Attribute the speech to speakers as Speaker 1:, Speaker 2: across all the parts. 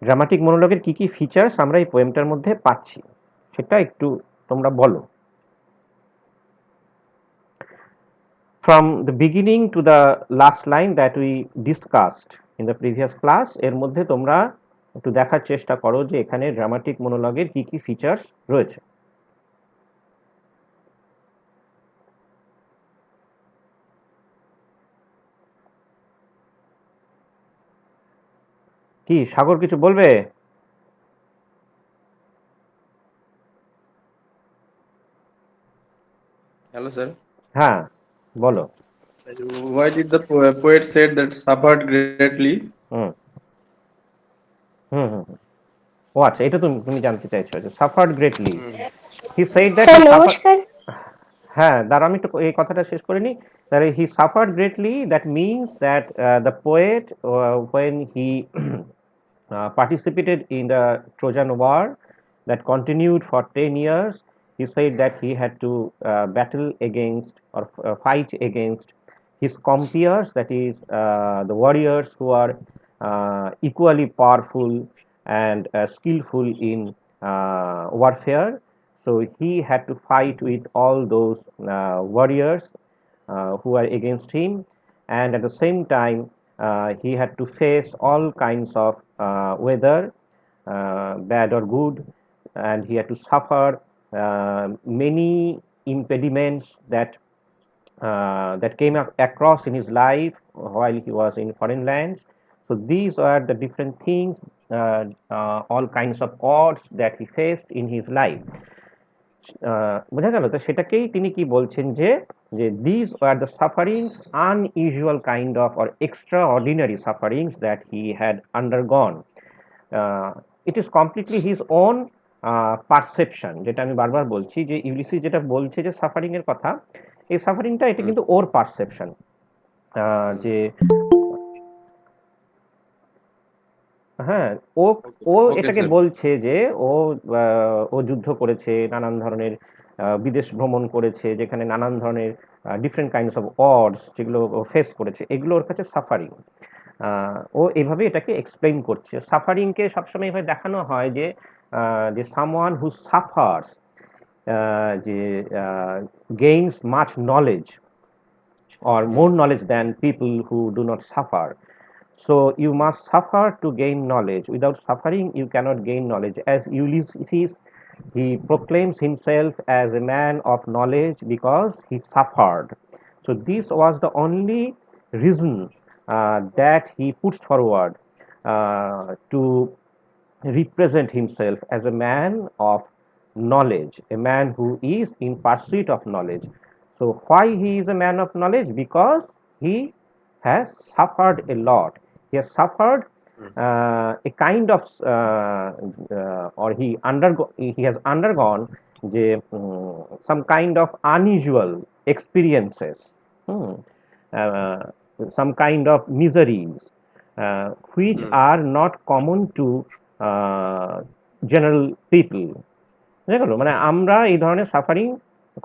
Speaker 1: Dramatic মনোলগের কি কি features আমরা এই পোয়েমটার মধ্যে পাচ্ছি সেটা একটু তোমরা বলো। From the beginning to the last line that we discussed in the previous class, এর মধ্যে তোমরা একটু দেখার চেষ্টা করো যে এখানে ড্রামাটিক মনোলগের কি কি ফিচার্স রয়েছে। কি সাগর কিছু বলবে?
Speaker 2: Hello, sir.
Speaker 1: হ্যাঁ বলো।
Speaker 2: Why did the poet said that suffered greatly?
Speaker 1: হুম হুম হুম হুম। ও আচ্ছা, এটা তুমি তুমি জানতে চাইছো যে suffered greatly. He said that
Speaker 3: sir
Speaker 1: he suffer.
Speaker 3: নমস্কার।
Speaker 1: হ্যাঁ দাঁড়া, আমি একটু এই কথাটা শেষ করে নিই। তাহলে হি suffered greatly, that means that the poet when he participated in the Trojan War that continued for 10 years. He said that he had to battle against or fight against his compeers, that is, the warriors who are equally powerful and skillful in warfare. So he had to fight with all those warriors who are against him, and at the same time he had to face all kinds of weather, bad or good, and he had to suffer many impediments that came across in his life while he was in foreign lands. So these are the different things, all kinds of odds that he faced in his life. বোঝা গেল তো? সেটাকেই তিনি কি বলছেন যে যে this were the sufferings, unusual kind of or extraordinary sufferings that he had undergone. It is completely his own perception. যেটা আমি বারবার বলছি যে ইউলিসিস যেটা বলছে যে সাফারিং এর কথা, এই সাফারিংটা এটা কিন্তু ওর পারসেপশন। যে হ্যাঁ, ও ও
Speaker 2: Okay,
Speaker 1: এটাকে
Speaker 2: sir.
Speaker 1: বলছে যে ও যুদ্ধ করেছে, নানান ধরনের বিদেশ ভ্রমণ করেছে, যেখানে নানান ধরনের ডিফারেন্ট কাইন্ডস অফ অডস যেগুলো ও ফেস করেছে, এগুলো ওর কাছে সাফারিং। ও এভাবে এটাকে এক্সপ্লেইন করছে। সাফারিংকে সবসময় এভাবে দেখানো হয় যে যে সামওয়ান হু সাফার্স, যে gains much knowledge or more knowledge than people who do not suffer. So you must suffer to gain knowledge. Without suffering, you cannot gain knowledge. As Ulysses, he proclaims himself as a man of knowledge because he suffered. So this was the only reason that he puts forward to represent himself as a man of knowledge, a man who is in pursuit of knowledge. So why he is a man of knowledge? Because he has suffered a lot. He has suffered a kind of or he has undergone some kind of unusual experiences, uh, some kind of miseries which are not common to general people. বুঝা গেল? মানে আমরা এই ধরনের suffering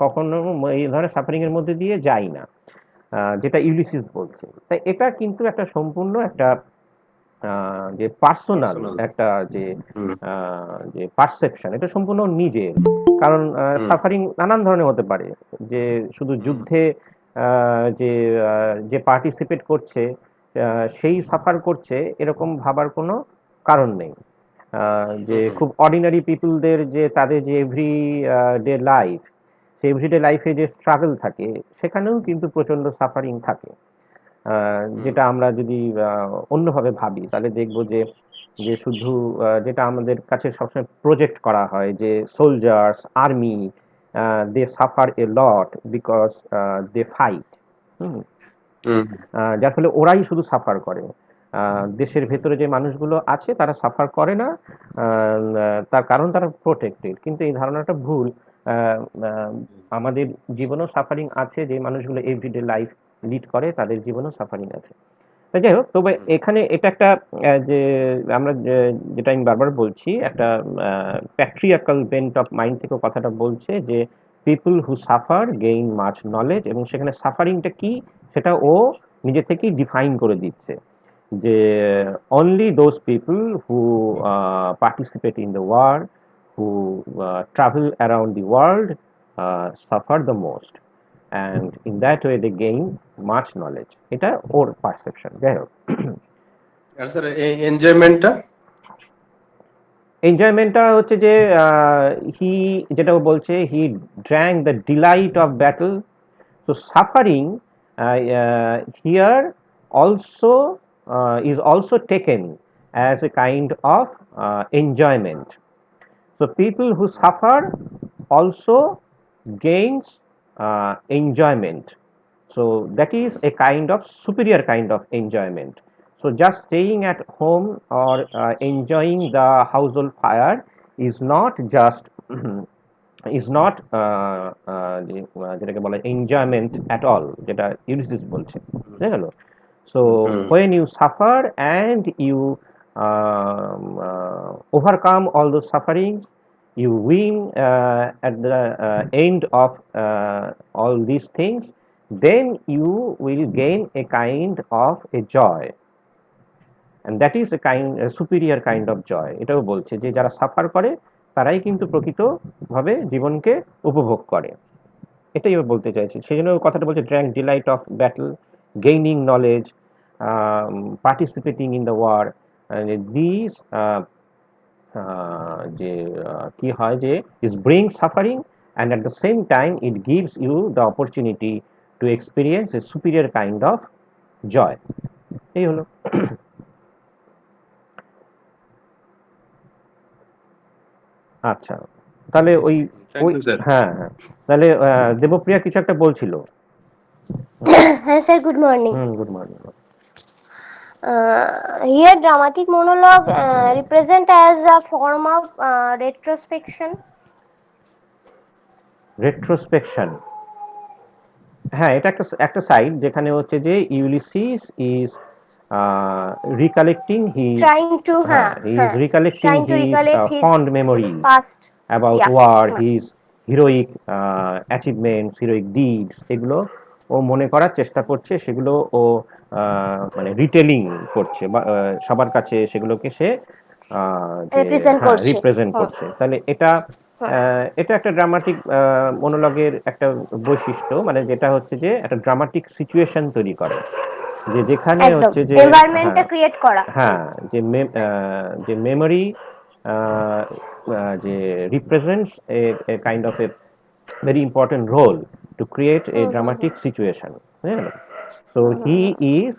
Speaker 1: কখনো, এই ধরনের suffering এর মধ্যে দিয়ে যাই না, যেটা ইউলিসিস বলছে। তাই এটা কিন্তু একটা সম্পূর্ণ একটা যে পার্সোনাল একটা যে যে পারসেপশন, এটা সম্পূর্ণ নিজের। কারণ সাফারিং নানান ধরনের হতে পারে, যে শুধু যুদ্ধে যে যে পার্টিসিপেট করছে সেই সাফার করছে এরকম ভাবার কোনো কারণ নেই। যে খুব অর্ডিনারি পিপলদের যে তাদের যে এভরি ডে লাইফ, সেই এভরিডে লাইফে যে স্ট্রাগল থাকে, সেখানেও কিন্তু প্রচন্ড সাফারিং থাকে। যেটা আমরা যদি অন্যভাবে ভাবি তাহলে দেখব যে যে শুধু যেটা আমাদের কাছে সবসময় প্রজেক্ট করা হয় যে soldiers, army, they suffer a lot because they fight. যার ফলে ওরাই শুধু সাফার করে। দেশের ভেতরে যে মানুষগুলো আছে তারা সাফার করে না, তার কারণ তারা প্রোটেক্টেড। কিন্তু এই ধারণাটা ভুল। আমাদের জীবনেও সাফারিং আছে, যে মানুষগুলো এভরিডে লাইফ লিড করে তাদের জীবনেও সাফারিং আছে। তো যাই হোক, তবে এখানে এটা একটা যে আমরা যেটা আমি বারবার বলছি, একটা প্যাট্রিয়ার্কাল বেন্ট অফ মাইন্ড থেকে কথাটা বলছে যে people who suffer gain much knowledge, এবং সেখানে সাফারিংটা কি সেটা ও নিজে থেকেই ডিফাইন করে দিচ্ছে। যে only those people who participate in the war, who travel around the world, suffer the most, and in that way they gain much knowledge. এটা ওর পারসেপশন। যাই হোক,
Speaker 2: আর স্যার এনজয়মেন্টটা?
Speaker 1: এনজয়মেন্টটা হচ্ছে যে হি, যেটা ও বলছে, he drank the delight of battle. So suffering here also is also taken as a kind of enjoyment. So people who suffer also gains enjoyment. So that is a kind of superior kind of enjoyment. So just staying at home or enjoying the household fire is not just is not যেটাকে বলে enjoyment at all, যেটা Ulysses বলছে, বুঝা গেল? So when you suffer and you overcome all those sufferings, you win at the end of all these things, then you will gain a kind of a joy, and that is a superior kind of joy. এটাও বলছে যে যারা suffer করে তারাই কিন্তু প্রকৃতভাবে জীবনকে উপভোগ করে, এটাই ও বলতে চাইছি। সেই জন্য কথাটা বলছে drank delight of battle, gaining knowledge, participating in the war. This যে কি হয় যে is bring suffering and at the same time it gives you the opportunity to experience a superior kind of joy. এই হলো। আচ্ছা, তাহলে ওই
Speaker 2: thank
Speaker 1: ওই
Speaker 2: ইউ স্যার।
Speaker 1: হ্যাঁ হ্যাঁ, তাহলে দেবপ্রিয়া কিছু একটা বলছিল।
Speaker 3: Hi sir, good morning.
Speaker 1: Good morning.
Speaker 3: Here dramatic monologue represent as a form of retrospection.
Speaker 1: Retrospection, হ্যাঁ, এটা একটা একটা সাইড যেখানে হচ্ছে যে Ulysses is recollecting his,
Speaker 3: Trying to
Speaker 1: he is recollecting
Speaker 3: trying to
Speaker 1: his
Speaker 3: recollect his
Speaker 1: fond memories
Speaker 3: past.
Speaker 1: about
Speaker 3: Yeah.
Speaker 1: war, his heroic achievements, heroic deeds, এগুলো ও মনে করার চেষ্টা করছে, সেগুলো ও মানে রিটেলিং করছে, সবার কাছে সেগুলোকে সে
Speaker 3: Represent করছে।
Speaker 1: রিপ্রেজেন্ট করছে। তাহলে এটা এটা একটা ড্রামাটিক মনোলগের একটা বৈশিষ্ট্য, মানে যেটা হচ্ছে যে একটা ড্রামাটিক সিচুয়েশন তৈরি করে, যে যেখানে
Speaker 3: একদম
Speaker 1: হচ্ছে যে
Speaker 3: এনভায়রনমেন্টটা ক্রিয়েট করা।
Speaker 1: হ্যাঁ, যে মেমোরি যে represents a kind of a very important role to create a dramatic situation. Yeah. So he is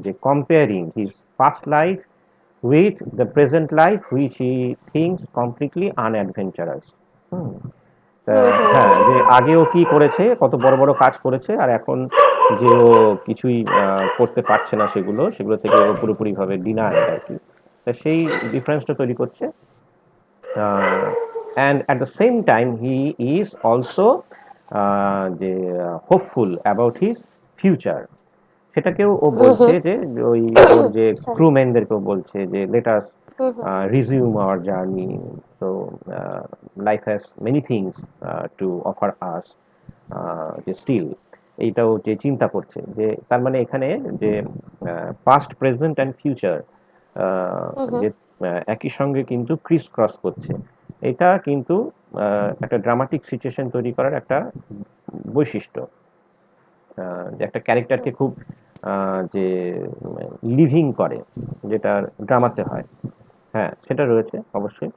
Speaker 1: the comparing his past life with the present life, which he thinks completely unadventurous. হ্যাঁ, যে আগেও কি করেছে, কত বড় বড় কাজ করেছে, আর এখন যে ও কিছুই করতে পারছে না, সেগুলো থেকে ও পুরোপুরিভাবে ডিনায় আর কি। তা সেই ডিফারেন্সটা তৈরি করছে। And at the same time he is also যে হোপফুল অ্যাবাউট হিজ ফিউচার, সেটাকেও ও বলছে যে ওই ওর যে ক্রুম্যানদেরকেও বলছে যে let us resume our journey. So life has many things to offer us. যে স্টিল এইটাও যে চিন্তা করছে, যে তার মানে এখানে যে পাস্ট, প্রেজেন্ট অ্যান্ড ফিউচার যে একই সঙ্গে কিন্তু ক্রিস ক্রস করছে, এটা কিন্তু একটা ড্রামাটিক সিচুয়েশন তৈরি করার একটা বৈশিষ্ট্য, যে একটা ক্যারেক্টারকে খুব যে লিভিং করে, যেটা ড্রামাতে হয়। হ্যাঁ, সেটা রয়েছে অবশ্যই।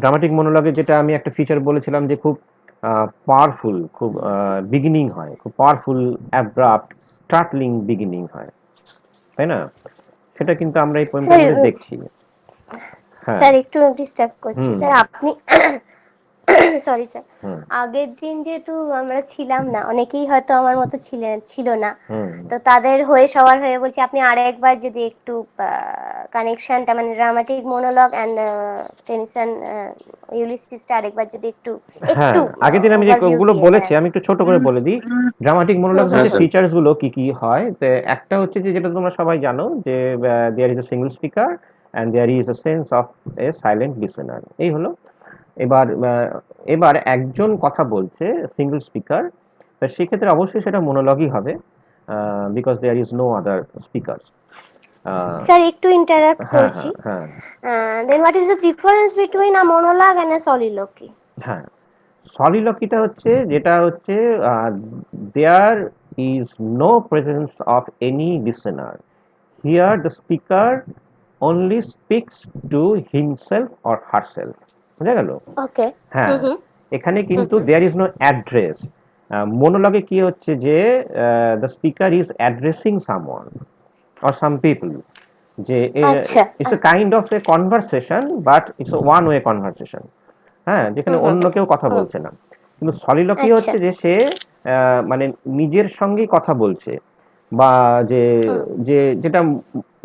Speaker 1: ড্রামাটিক মনোলগে যেটা আমি একটা ফিচার বলেছিলাম যে খুব পাওয়ারফুল, খুব বিগিনিং হয়, খুব পাওয়ারফুল, অ্যাব্রাপ্ট, স্টার্টলিং বিগিনিং হয়, তাই না? সেটা কিন্তু আমরা এই পোয়েমটার মধ্যে দেখছি। হ্যাঁ,
Speaker 3: স্যার একটু ডিস্টার্ব করছি স্যার, আপনি সরি স্যার, আগের দিন যেহেতু আমরা ছিলাম না, অনেকেই হয়তো আমার মতো ছিল না, তো তাদের হয়ে সবার হয়ে বলছি আপনি আরেকবার যদি একটু কানেকশনটা মানে ড্রামাটিক মোনোলগ এন্ড টেনশন ইউলিসিসটা আরেকবার যদি একটু
Speaker 1: হ্যাঁ, আগের দিন আমি যেগুলো বলেছি আমি একটু ছোট করে বলে দিই। ড্রামাটিক মনোলগস হচ্ছে ফিচার্স গুলো কি কি হয়। তো একটা হচ্ছে যে যেটা তোমরা সবাই জানো যে there is a single speaker and there is a sense of a silent listener. এই হলো। এবার একজন কথা বলছে, সিঙ্গল স্পিকার, তা সেক্ষেত্রে অবশ্যই সেটা মোনোলগই হবে, because there is no other speaker.
Speaker 3: Sir একটু ইন্টারাপ্ট
Speaker 1: হ্যাঁ
Speaker 3: করছি,
Speaker 1: হ্যাঁ হ্যাঁ
Speaker 3: then what is the difference between a monologue and a soliloquy?
Speaker 1: হ্যাঁ, সলিলকিটা হচ্ছে যেটা হচ্ছে there is no presence of any listener, here the speaker only speaks to himself or herself. বুঝা গেল?
Speaker 3: ওকে।
Speaker 1: হ্যাঁ,
Speaker 3: হুম
Speaker 1: এখানে কিন্তু
Speaker 3: হুম
Speaker 1: দেয়ার ইজ নো অ্যাড্রেস। মোনোলগে কি হচ্ছে যে the speaker is addressing someone or some people, যে
Speaker 3: আচ্ছা।
Speaker 1: It's a kind of a conversation, but it's a one way conversation. হ্যাঁ, যেখানে
Speaker 3: হুম
Speaker 1: অন্য কেউ কথা
Speaker 3: হুম
Speaker 1: বলছে না। কিন্তু সলিলকি
Speaker 3: আচ্ছা।
Speaker 1: হচ্ছে যে সে মানে নিজের সঙ্গেই কথা বলছে, বা যে
Speaker 3: হুম
Speaker 1: যে যেটা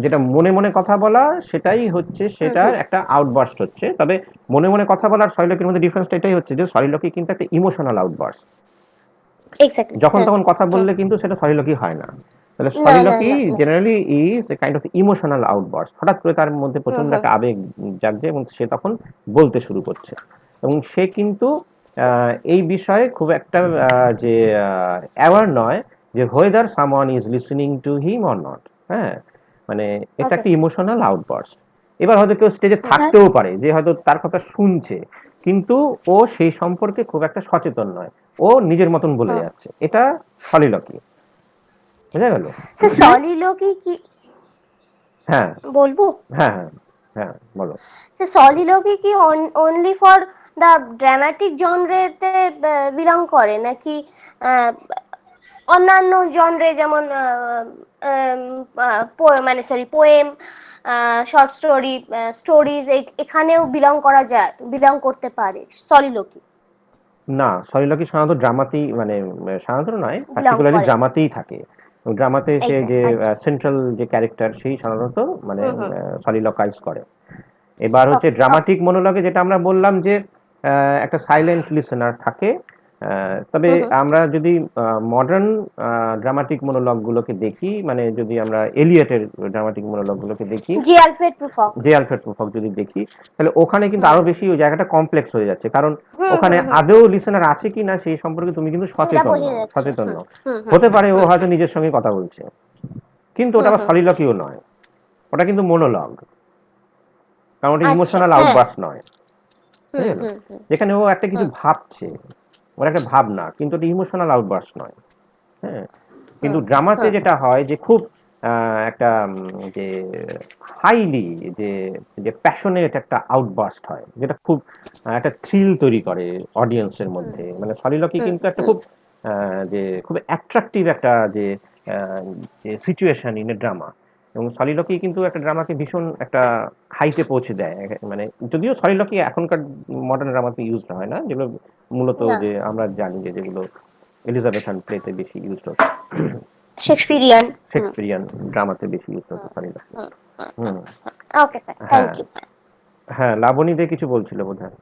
Speaker 1: যেটা মনে মনে কথা বলা, সেটাই হচ্ছে সেটার
Speaker 3: হুম
Speaker 1: একটা আউটবার্স্ট হচ্ছে। তবে মনে মনে কথা বলার সলিলকির মধ্যে ডিফারেন্সটা এটাই হচ্ছে যে সলিলকি কিন্তু একটা ইমোশনাল আউটবার্স্ট।
Speaker 3: এক্স্যাক্টলি।
Speaker 1: যখন
Speaker 3: হ্যাঁ।
Speaker 1: তখন কথা
Speaker 3: হুম।
Speaker 1: বললে কিন্তু সেটা সলিলকি হয় না। তাহলে
Speaker 3: না না
Speaker 1: সলিলকি
Speaker 3: না না।
Speaker 1: Generally is a kind of emotional outburst. হঠাৎ করে তার মধ্যে
Speaker 3: হুম
Speaker 1: প্রচন্ড
Speaker 3: হুম
Speaker 1: একটা আবেগ জাগছে এবং সে তখন বলতে শুরু করছে, এবং সে কিন্তু এই বিষয়ে খুব একটা যে অ্যাওয়ার নয় যে whether someone is listening to him or not. হ্যাঁ, মানে এটা
Speaker 3: ওকে।
Speaker 1: একটা ইমোশনাল আউটবার্স্ট। এবার হয়তো কেউ স্টেজে
Speaker 3: স্যার।
Speaker 1: থাকতেও পারে যে হয়তো তার কথা শুনছে, কিন্তু ও সেই সম্পর্কে খুব একটা সচেতন নয়, ও নিজের মতন বলে
Speaker 3: হুম।
Speaker 1: যাচ্ছে। এটা সলিলকি। বুঝা গেল?
Speaker 3: স্যার সলিলকি কি
Speaker 1: হ্যাঁ
Speaker 3: বলবো?
Speaker 1: হ্যাঁ হ্যাঁ হ্যাঁ, বলো।
Speaker 3: স্যার সলিলকি কি অনলি ফর দ্য ড্রামাটিক জনরেতে বিলং করে, নাকি আহ, অন্যান্য জনরে যেমন মানে sorry poem, short story, stories এখানেও বিলং করতে পারে সলিলকি?
Speaker 1: না, সলিলকি সাধারণত ড্রামাতেই, মানে সাধারণত নয়,
Speaker 3: বিলং
Speaker 1: পার্টিকুলারলি
Speaker 3: করে?
Speaker 1: ড্রামাতেই থাকে। ড্রামাতে সে যে
Speaker 3: এক্স্যাক্ট। আচ্ছা।
Speaker 1: সেন্ট্রাল যে ক্যারেক্টার, সেই সাধারণত মানে
Speaker 3: হুম হুম।
Speaker 1: সলিলকাইজ করে। এবার হচ্ছে
Speaker 3: ওকে ওকে।
Speaker 1: ড্রামাটিক মনোলগে যেটা আমরা বললাম যে একটা সাইলেন্ট লিসেনার থাকে। তবে
Speaker 3: হুম হুম।
Speaker 1: আমরা যদি মডার্ন ড্রামাটিক মনোলগগুলোকে দেখি, মানে যদি আমরা এলিয়টের ড্রামাটিক মনোলগগুলোকে দেখি,
Speaker 3: জি আলফ্রেড প্রুফক।
Speaker 1: যে আলফ্রেড প্রুফক যদি দেখি, তাহলে ওখানে কিন্তু
Speaker 3: হুম
Speaker 1: আরো
Speaker 3: হুম
Speaker 1: বেশি ওই জায়গাটা কমপ্লেক্স হয়ে যাচ্ছে, কারণ
Speaker 3: হুম
Speaker 1: ওখানে
Speaker 3: হুম হুম
Speaker 1: আদৌ লিসেনার আছে কি না সেই সম্পর্কে তুমি কিন্তু
Speaker 3: সেটা
Speaker 1: সচেতন
Speaker 3: বোঝা
Speaker 1: নও,
Speaker 3: যাচ্ছে।
Speaker 1: সচেতন
Speaker 3: হুম
Speaker 1: নও।
Speaker 3: হুম হুম
Speaker 1: হতে পারে ও
Speaker 3: হুম
Speaker 1: হয়তো
Speaker 3: হুম
Speaker 1: নিজের সঙ্গে কথা বলছে, কিন্তু ওটা
Speaker 3: হুম
Speaker 1: আবার
Speaker 3: হুম হুম।
Speaker 1: সলিলকিও নয়, ওটা কিন্তু মোনোলগ, কারণ ওটা
Speaker 3: আচ্ছা।
Speaker 1: ইমোশনাল
Speaker 3: হ্যাঁ।
Speaker 1: আউটবার্স্ট নয়।
Speaker 3: হুম
Speaker 1: বুঝে গেল?
Speaker 3: হুম হুম
Speaker 1: যেখানে ও একটা কিছু
Speaker 3: হুম
Speaker 1: ভাবছে, ওর একটা ভাবনা, কিন্তু ওটা ইমোশনাল আউটবার্স্ট নয়। হ্যাঁ, কিন্তু
Speaker 3: হুম
Speaker 1: ড্রামাতে
Speaker 3: হুম
Speaker 1: যেটা হয় যে খুব একটা যে হাইলি যে যে প্যাশনেট একটা আউটবার্স্ট হয়, যেটা খুব একটা থ্রিল তৈরি করে অডিয়েন্সের
Speaker 3: হুম
Speaker 1: মধ্যে। মানে সলিলকি
Speaker 3: হুম
Speaker 1: কিন্তু একটা
Speaker 3: হুম
Speaker 1: খুব যে খুব অ্যাট্রাকটিভ একটা যে আহ, যে সিচুয়েশন ইন এ ড্রামা, এবং সলিলকি কিন্তু একটা ড্রামাকে ভীষণ একটা হাইটে পৌঁছে দেয়। মানে যদিও সলিলকি এখনকার মডার্ন ড্রামাতে ইউজ হয় না, যেগুলো মূলত
Speaker 3: না,
Speaker 1: যে আমরা জানি যে যেগুলো এলিজাবেথান প্লেতে বেশি ইউজ হতো,
Speaker 3: শেক্সপিরিয়ান। হুম
Speaker 1: শেক্সপিরিয়ান ড্রামাতে বেশি ইউজ হতো
Speaker 3: হুম
Speaker 1: সলিলকি।
Speaker 3: হুম হুম হুম।
Speaker 1: হুম।
Speaker 3: ওকে স্যার, থ্যাংক
Speaker 1: হ্যাঁ
Speaker 3: ইউ।
Speaker 1: হ্যাঁ, লাবণী দে কিছু বলছিল বোধহয়।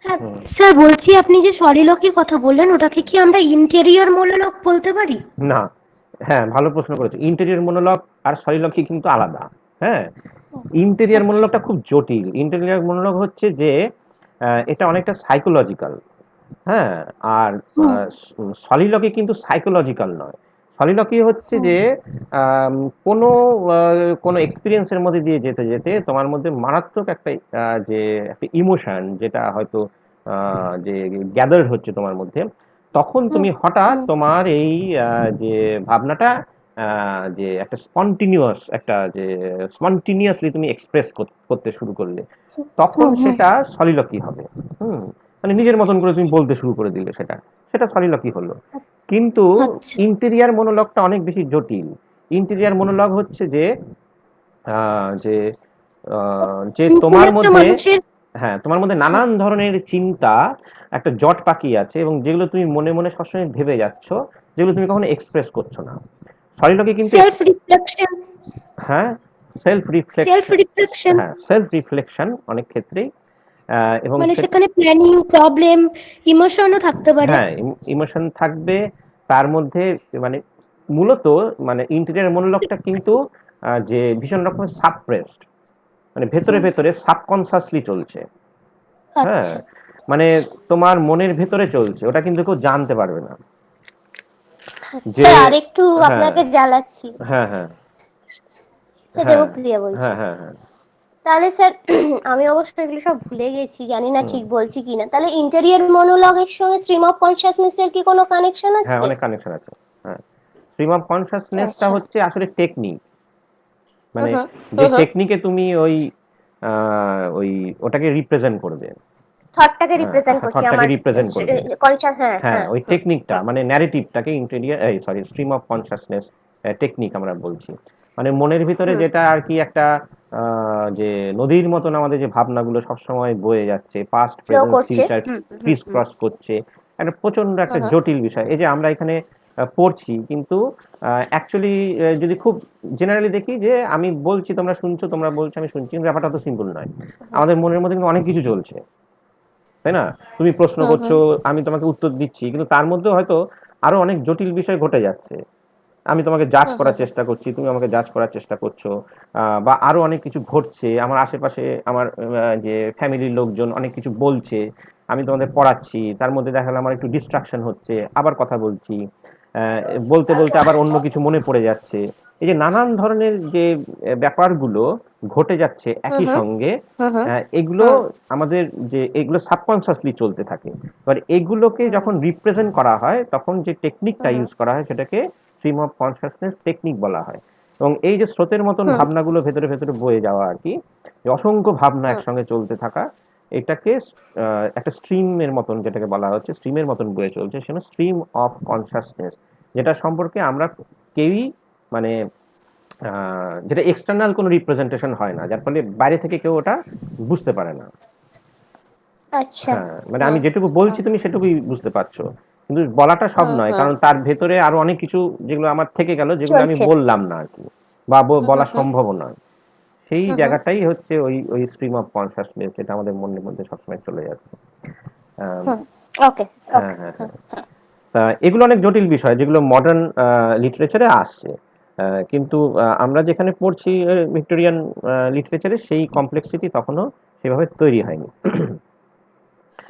Speaker 4: হ্যাঁ
Speaker 1: হুম।
Speaker 4: স্যার, বলছি আপনি যে সলিলকির কথা বললেন ওটাকে কি আমরা ইন্টেরিয়র মোনোলগ বলতে পারি?
Speaker 1: না, হ্যাঁ, ভালো প্রশ্ন করেছো। ইন্টেরিয়র মনোলগ আর সলিলকি কিন্তু আলাদা। হ্যাঁ, ইন্টেরিয়র
Speaker 4: আচ্ছা।
Speaker 1: মনোলগটা খুব জটিল। ইন্টেরিয়র মনোলগ হচ্ছে যে এটা অনেকটা সাইকোলজিক্যাল। হ্যাঁ, আর
Speaker 4: হুম
Speaker 1: সলিলকি কিন্তু সাইকোলজিক্যাল নয়। সলিলকি হচ্ছে
Speaker 4: হুম
Speaker 1: যে আম, কোনো কোনো এক্সপিরিয়েন্সের মধ্যে দিয়ে যেতে যেতে তোমার মধ্যে মারাত্মক একটা যে একটা ইমোশন, যেটা হয়তো যে গ্যাদার্ড হচ্ছে তোমার মধ্যে, তখন
Speaker 4: হুম
Speaker 1: তুমি হঠাৎ
Speaker 4: হুম
Speaker 1: তোমার এই যে ভাবনাটা যে একটা স্পন্টিনিয়াসলি তুমি এক্সপ্রেস করতে শুরু করলে, তখন
Speaker 4: হুম হুম।
Speaker 1: সেটা সলিলকি হবে। হুম, মানে নিজের মতন করে তুমি বলতে শুরু করে দিলে, সেটা সেটা সলিলকি হলো। কিন্তু
Speaker 4: আচ্ছা।
Speaker 1: ইন্টেরিয়ার মনোলগটা অনেক বেশি জটিল। ইন্টেরিয়ার মনোলগ হচ্ছে যে যে যে
Speaker 4: কোনো
Speaker 1: তোমার
Speaker 4: একটা
Speaker 1: মধ্যে,
Speaker 4: মানুষের।
Speaker 1: হ্যাঁ, তোমার মধ্যে
Speaker 4: হ্যাঁ।
Speaker 1: নানান ধরনের চিন্তা একটা জট পাকিয়ে আছে, এবং যেগুলো তুমি মনে মনে সবসময় ভেবে যাচ্ছ, যেগুলো তুমি কখনো এক্সপ্রেস করছো না। সলিলকি কিন্তু
Speaker 4: সেলফ রিফ্লেকশন।
Speaker 1: হ্যাঁ, সেলফ
Speaker 4: সেলফ
Speaker 1: রিফ্লেকশন।
Speaker 4: রিফ্লেকশন
Speaker 1: হ্যাঁ, সেলফ রিফ্লেকশন অনেক ক্ষেত্রেই, এবং
Speaker 4: মানে সেখানে প্ল্যানিং, প্রবলেম, ইমোশনও থাকতে পারে।
Speaker 1: হ্যাঁ, ইমোশন থাকবে তার মধ্যে। মানে মূলত মানে ইন্টেরিয়র মনোলগটা কিন্তু যে ভীষণ রকমের সাপ্রেসড, মানে ভেতরে
Speaker 4: হুম।
Speaker 1: ভেতরে সাবকনসাসলি চলছে। হ্যাঁ,
Speaker 4: আচ্ছা।
Speaker 1: মানে তোমার মনের ভেতরে চলছে, ওটা কিন্তু কেউ জানতে পারবে না। যে
Speaker 3: স্যার আরেকটু
Speaker 1: হ্যাঁ
Speaker 3: আপনাকে জ্বালাচ্ছি।
Speaker 1: হ্যাঁ হ্যাঁ
Speaker 3: স্যার
Speaker 1: হ্যাঁ
Speaker 3: দেবপ্রিয়া বলছি।
Speaker 1: হ্যাঁ হ্যাঁ হ্যাঁ
Speaker 3: তাহলে স্যার আমি অবশ্য এগুলো সব ভুলে গেছি, জানি না
Speaker 1: হুম,
Speaker 3: ঠিক বলছি কিনা। তাহলে ইন্টেরিয়র মনোলগের সঙ্গে স্ট্রিম অফ কনসিয়াসনেস এর কি কোনো কানেকশন
Speaker 1: হ্যাঁ
Speaker 3: আছে?
Speaker 1: অনেক কানেকশন আছে। হ্যাঁ, স্ট্রিম অফ কনসাসনেসটা
Speaker 3: আচ্ছা।
Speaker 1: হচ্ছে আসলে টেকনিক,
Speaker 3: হুম
Speaker 1: মানে
Speaker 3: হুম
Speaker 1: যে
Speaker 3: হুম হুম।
Speaker 1: টেকনিকে তুমি ওই ওটাকে রিপ্রেজেন্ট করবে।
Speaker 3: থটটাকে রিপ্রেজেন্ট করছি
Speaker 1: থটটাকে
Speaker 3: আমার
Speaker 1: রিপ্রেজেন্ট করবে।
Speaker 3: কনসাস, হ্যাঁ
Speaker 1: হ্যাঁ,
Speaker 3: হ্যাঁ।
Speaker 1: ওই
Speaker 3: হুম
Speaker 1: টেকনিকটা
Speaker 3: হুম
Speaker 1: মানে ন্যারেটিভটাকে স্ট্রিম অফ কনসাসনেস টেকনিক আমরা বলছি। মানে মনের ভিতরে
Speaker 3: হুম।
Speaker 1: যেটা আর কি একটা যে নদীর মতন আমাদের যে ভাবনাগুলো সবসময় বয়ে যাচ্ছে, পাস্ট,
Speaker 3: ফ্লো
Speaker 1: প্রেজেন্ট,
Speaker 3: করছে।
Speaker 1: ফিউচার
Speaker 3: হুম হুম
Speaker 1: ক্রিস
Speaker 3: হুম
Speaker 1: ক্রস করছে। একটা প্রচন্ড
Speaker 3: হুম
Speaker 1: একটা
Speaker 3: হুম
Speaker 1: জটিল বিষয়। এই যে আমরা এখানে পড়ছি কিন্তু অ্যাকচুয়ালি যদি খুব জেনারেলি দেখি যে আমি বলছি তোমরা শুনছো, তোমরা বলছো আমি শুনছি, কিন্তু ব্যাপারটা তো সিম্পল নয়।
Speaker 3: হুম
Speaker 1: আমাদের মনের মধ্যে কিন্তু অনেক কিছু চলছে। তাই না? তুমি প্রশ্ন
Speaker 3: হুম
Speaker 1: করছো,
Speaker 3: হুম
Speaker 1: আমি তোমাকে উত্তর দিচ্ছি। কিন্তু তার মধ্যেও হয়তো আরো অনেক জটিল বিষয় ঘটে যাচ্ছে। আমি তোমাকে জাজ
Speaker 3: হুম
Speaker 1: করার
Speaker 3: হুম
Speaker 1: চেষ্টা করছি, তুমি আমাকে জাজ করার চেষ্টা করছো। বা আরো অনেক কিছু ঘটছে। আমার আশেপাশে আমার যে ফ্যামিলির লোকজন অনেক কিছু বলছে। আমি তোমাদের পড়াচ্ছি। তার মধ্যে দেখা গেল আমার একটু ডিস্ট্রাকশন হচ্ছে। আবার কথা বলছি। আ বলতে, বলতে আবার অন্য কিছু মনে পড়ে যাচ্ছে। এই যে নানান ধরনের যে ব্যাপারগুলো ঘটে যাচ্ছে
Speaker 3: হুম
Speaker 1: একই
Speaker 3: হুম
Speaker 1: সঙ্গে,
Speaker 3: হুম হুম
Speaker 1: এগুলো
Speaker 3: হুম
Speaker 1: আমাদের যে এগুলো সাবকনসিয়াসলি চলতে থাকে। এবার এগুলোকে
Speaker 3: হুম
Speaker 1: যখন রিপ্রেজেন্ট করা হয় তখন যে টেকনিকটা
Speaker 3: হুম
Speaker 1: ইউজ করা হয় সেটাকে স্ট্রিম অফ কনসাসনেস টেকনিক বলা হয়। এবং এই যে স্রোতের মতন
Speaker 3: হুম
Speaker 1: ভাবনাগুলো ভেতরে ভেতরে বয়ে যাওয়া আর কি, যে অসংখ্য ভাবনা
Speaker 3: হুম
Speaker 1: একসঙ্গে চলতে থাকা, এটাকে একটা স্ট্রিমের মতন, যেটাকে বলা হচ্ছে স্ট্রিমের মতন বয়ে চলছে, সেটা স্ট্রিম অফ কনসাসনেস, যেটা সম্পর্কে আমরা কেউই মানে যেটা এক্সটার্নাল কোনো রিপ্রেজেন্টেশন হয় না, যার ফলে বাইরে থেকে কেউ ওটা বুঝতে পারে না।
Speaker 3: আচ্ছা।
Speaker 1: হ্যাঁ, মানে আমি
Speaker 3: হুম
Speaker 1: যেটুকু বলছি
Speaker 3: হুম
Speaker 1: তুমি সেটুকুই বুঝতে পারছো। কিন্তু বলাটা সব
Speaker 3: হুম
Speaker 1: নয়।
Speaker 3: হুম
Speaker 1: কারণ তার ভেতরে আরো অনেক কিছু যেগুলো আমার থেকে গেল, যেগুলো আমি
Speaker 3: চলছে।
Speaker 1: বললাম না আরকি। বা
Speaker 3: হুম
Speaker 1: বলা
Speaker 3: হুম হুম
Speaker 1: সম্ভবও নয়। সেই
Speaker 3: হুম হুম
Speaker 1: জায়গাটাই হচ্ছে ওই স্ট্রিম অফ কনসাসনেস, যেটা আমাদের মনের মধ্যে সবসময় চলে যাচ্ছে। আম
Speaker 3: হুম। ওকে
Speaker 1: হ্যাঁ,
Speaker 3: ওকে।
Speaker 1: হ্যাঁ,
Speaker 3: হুম
Speaker 1: হ্যাঁ। তা এগুলো অনেক জটিল বিষয় যেগুলো মডার্ন লিটারেচারে আসছে। কিন্তু আমরা যেখানে পড়ছি ভিক্টোরিয়ান লিটারেচারে সেই কমপ্লেক্সিটি তখনো সেভাবে তৈরি হয়নি।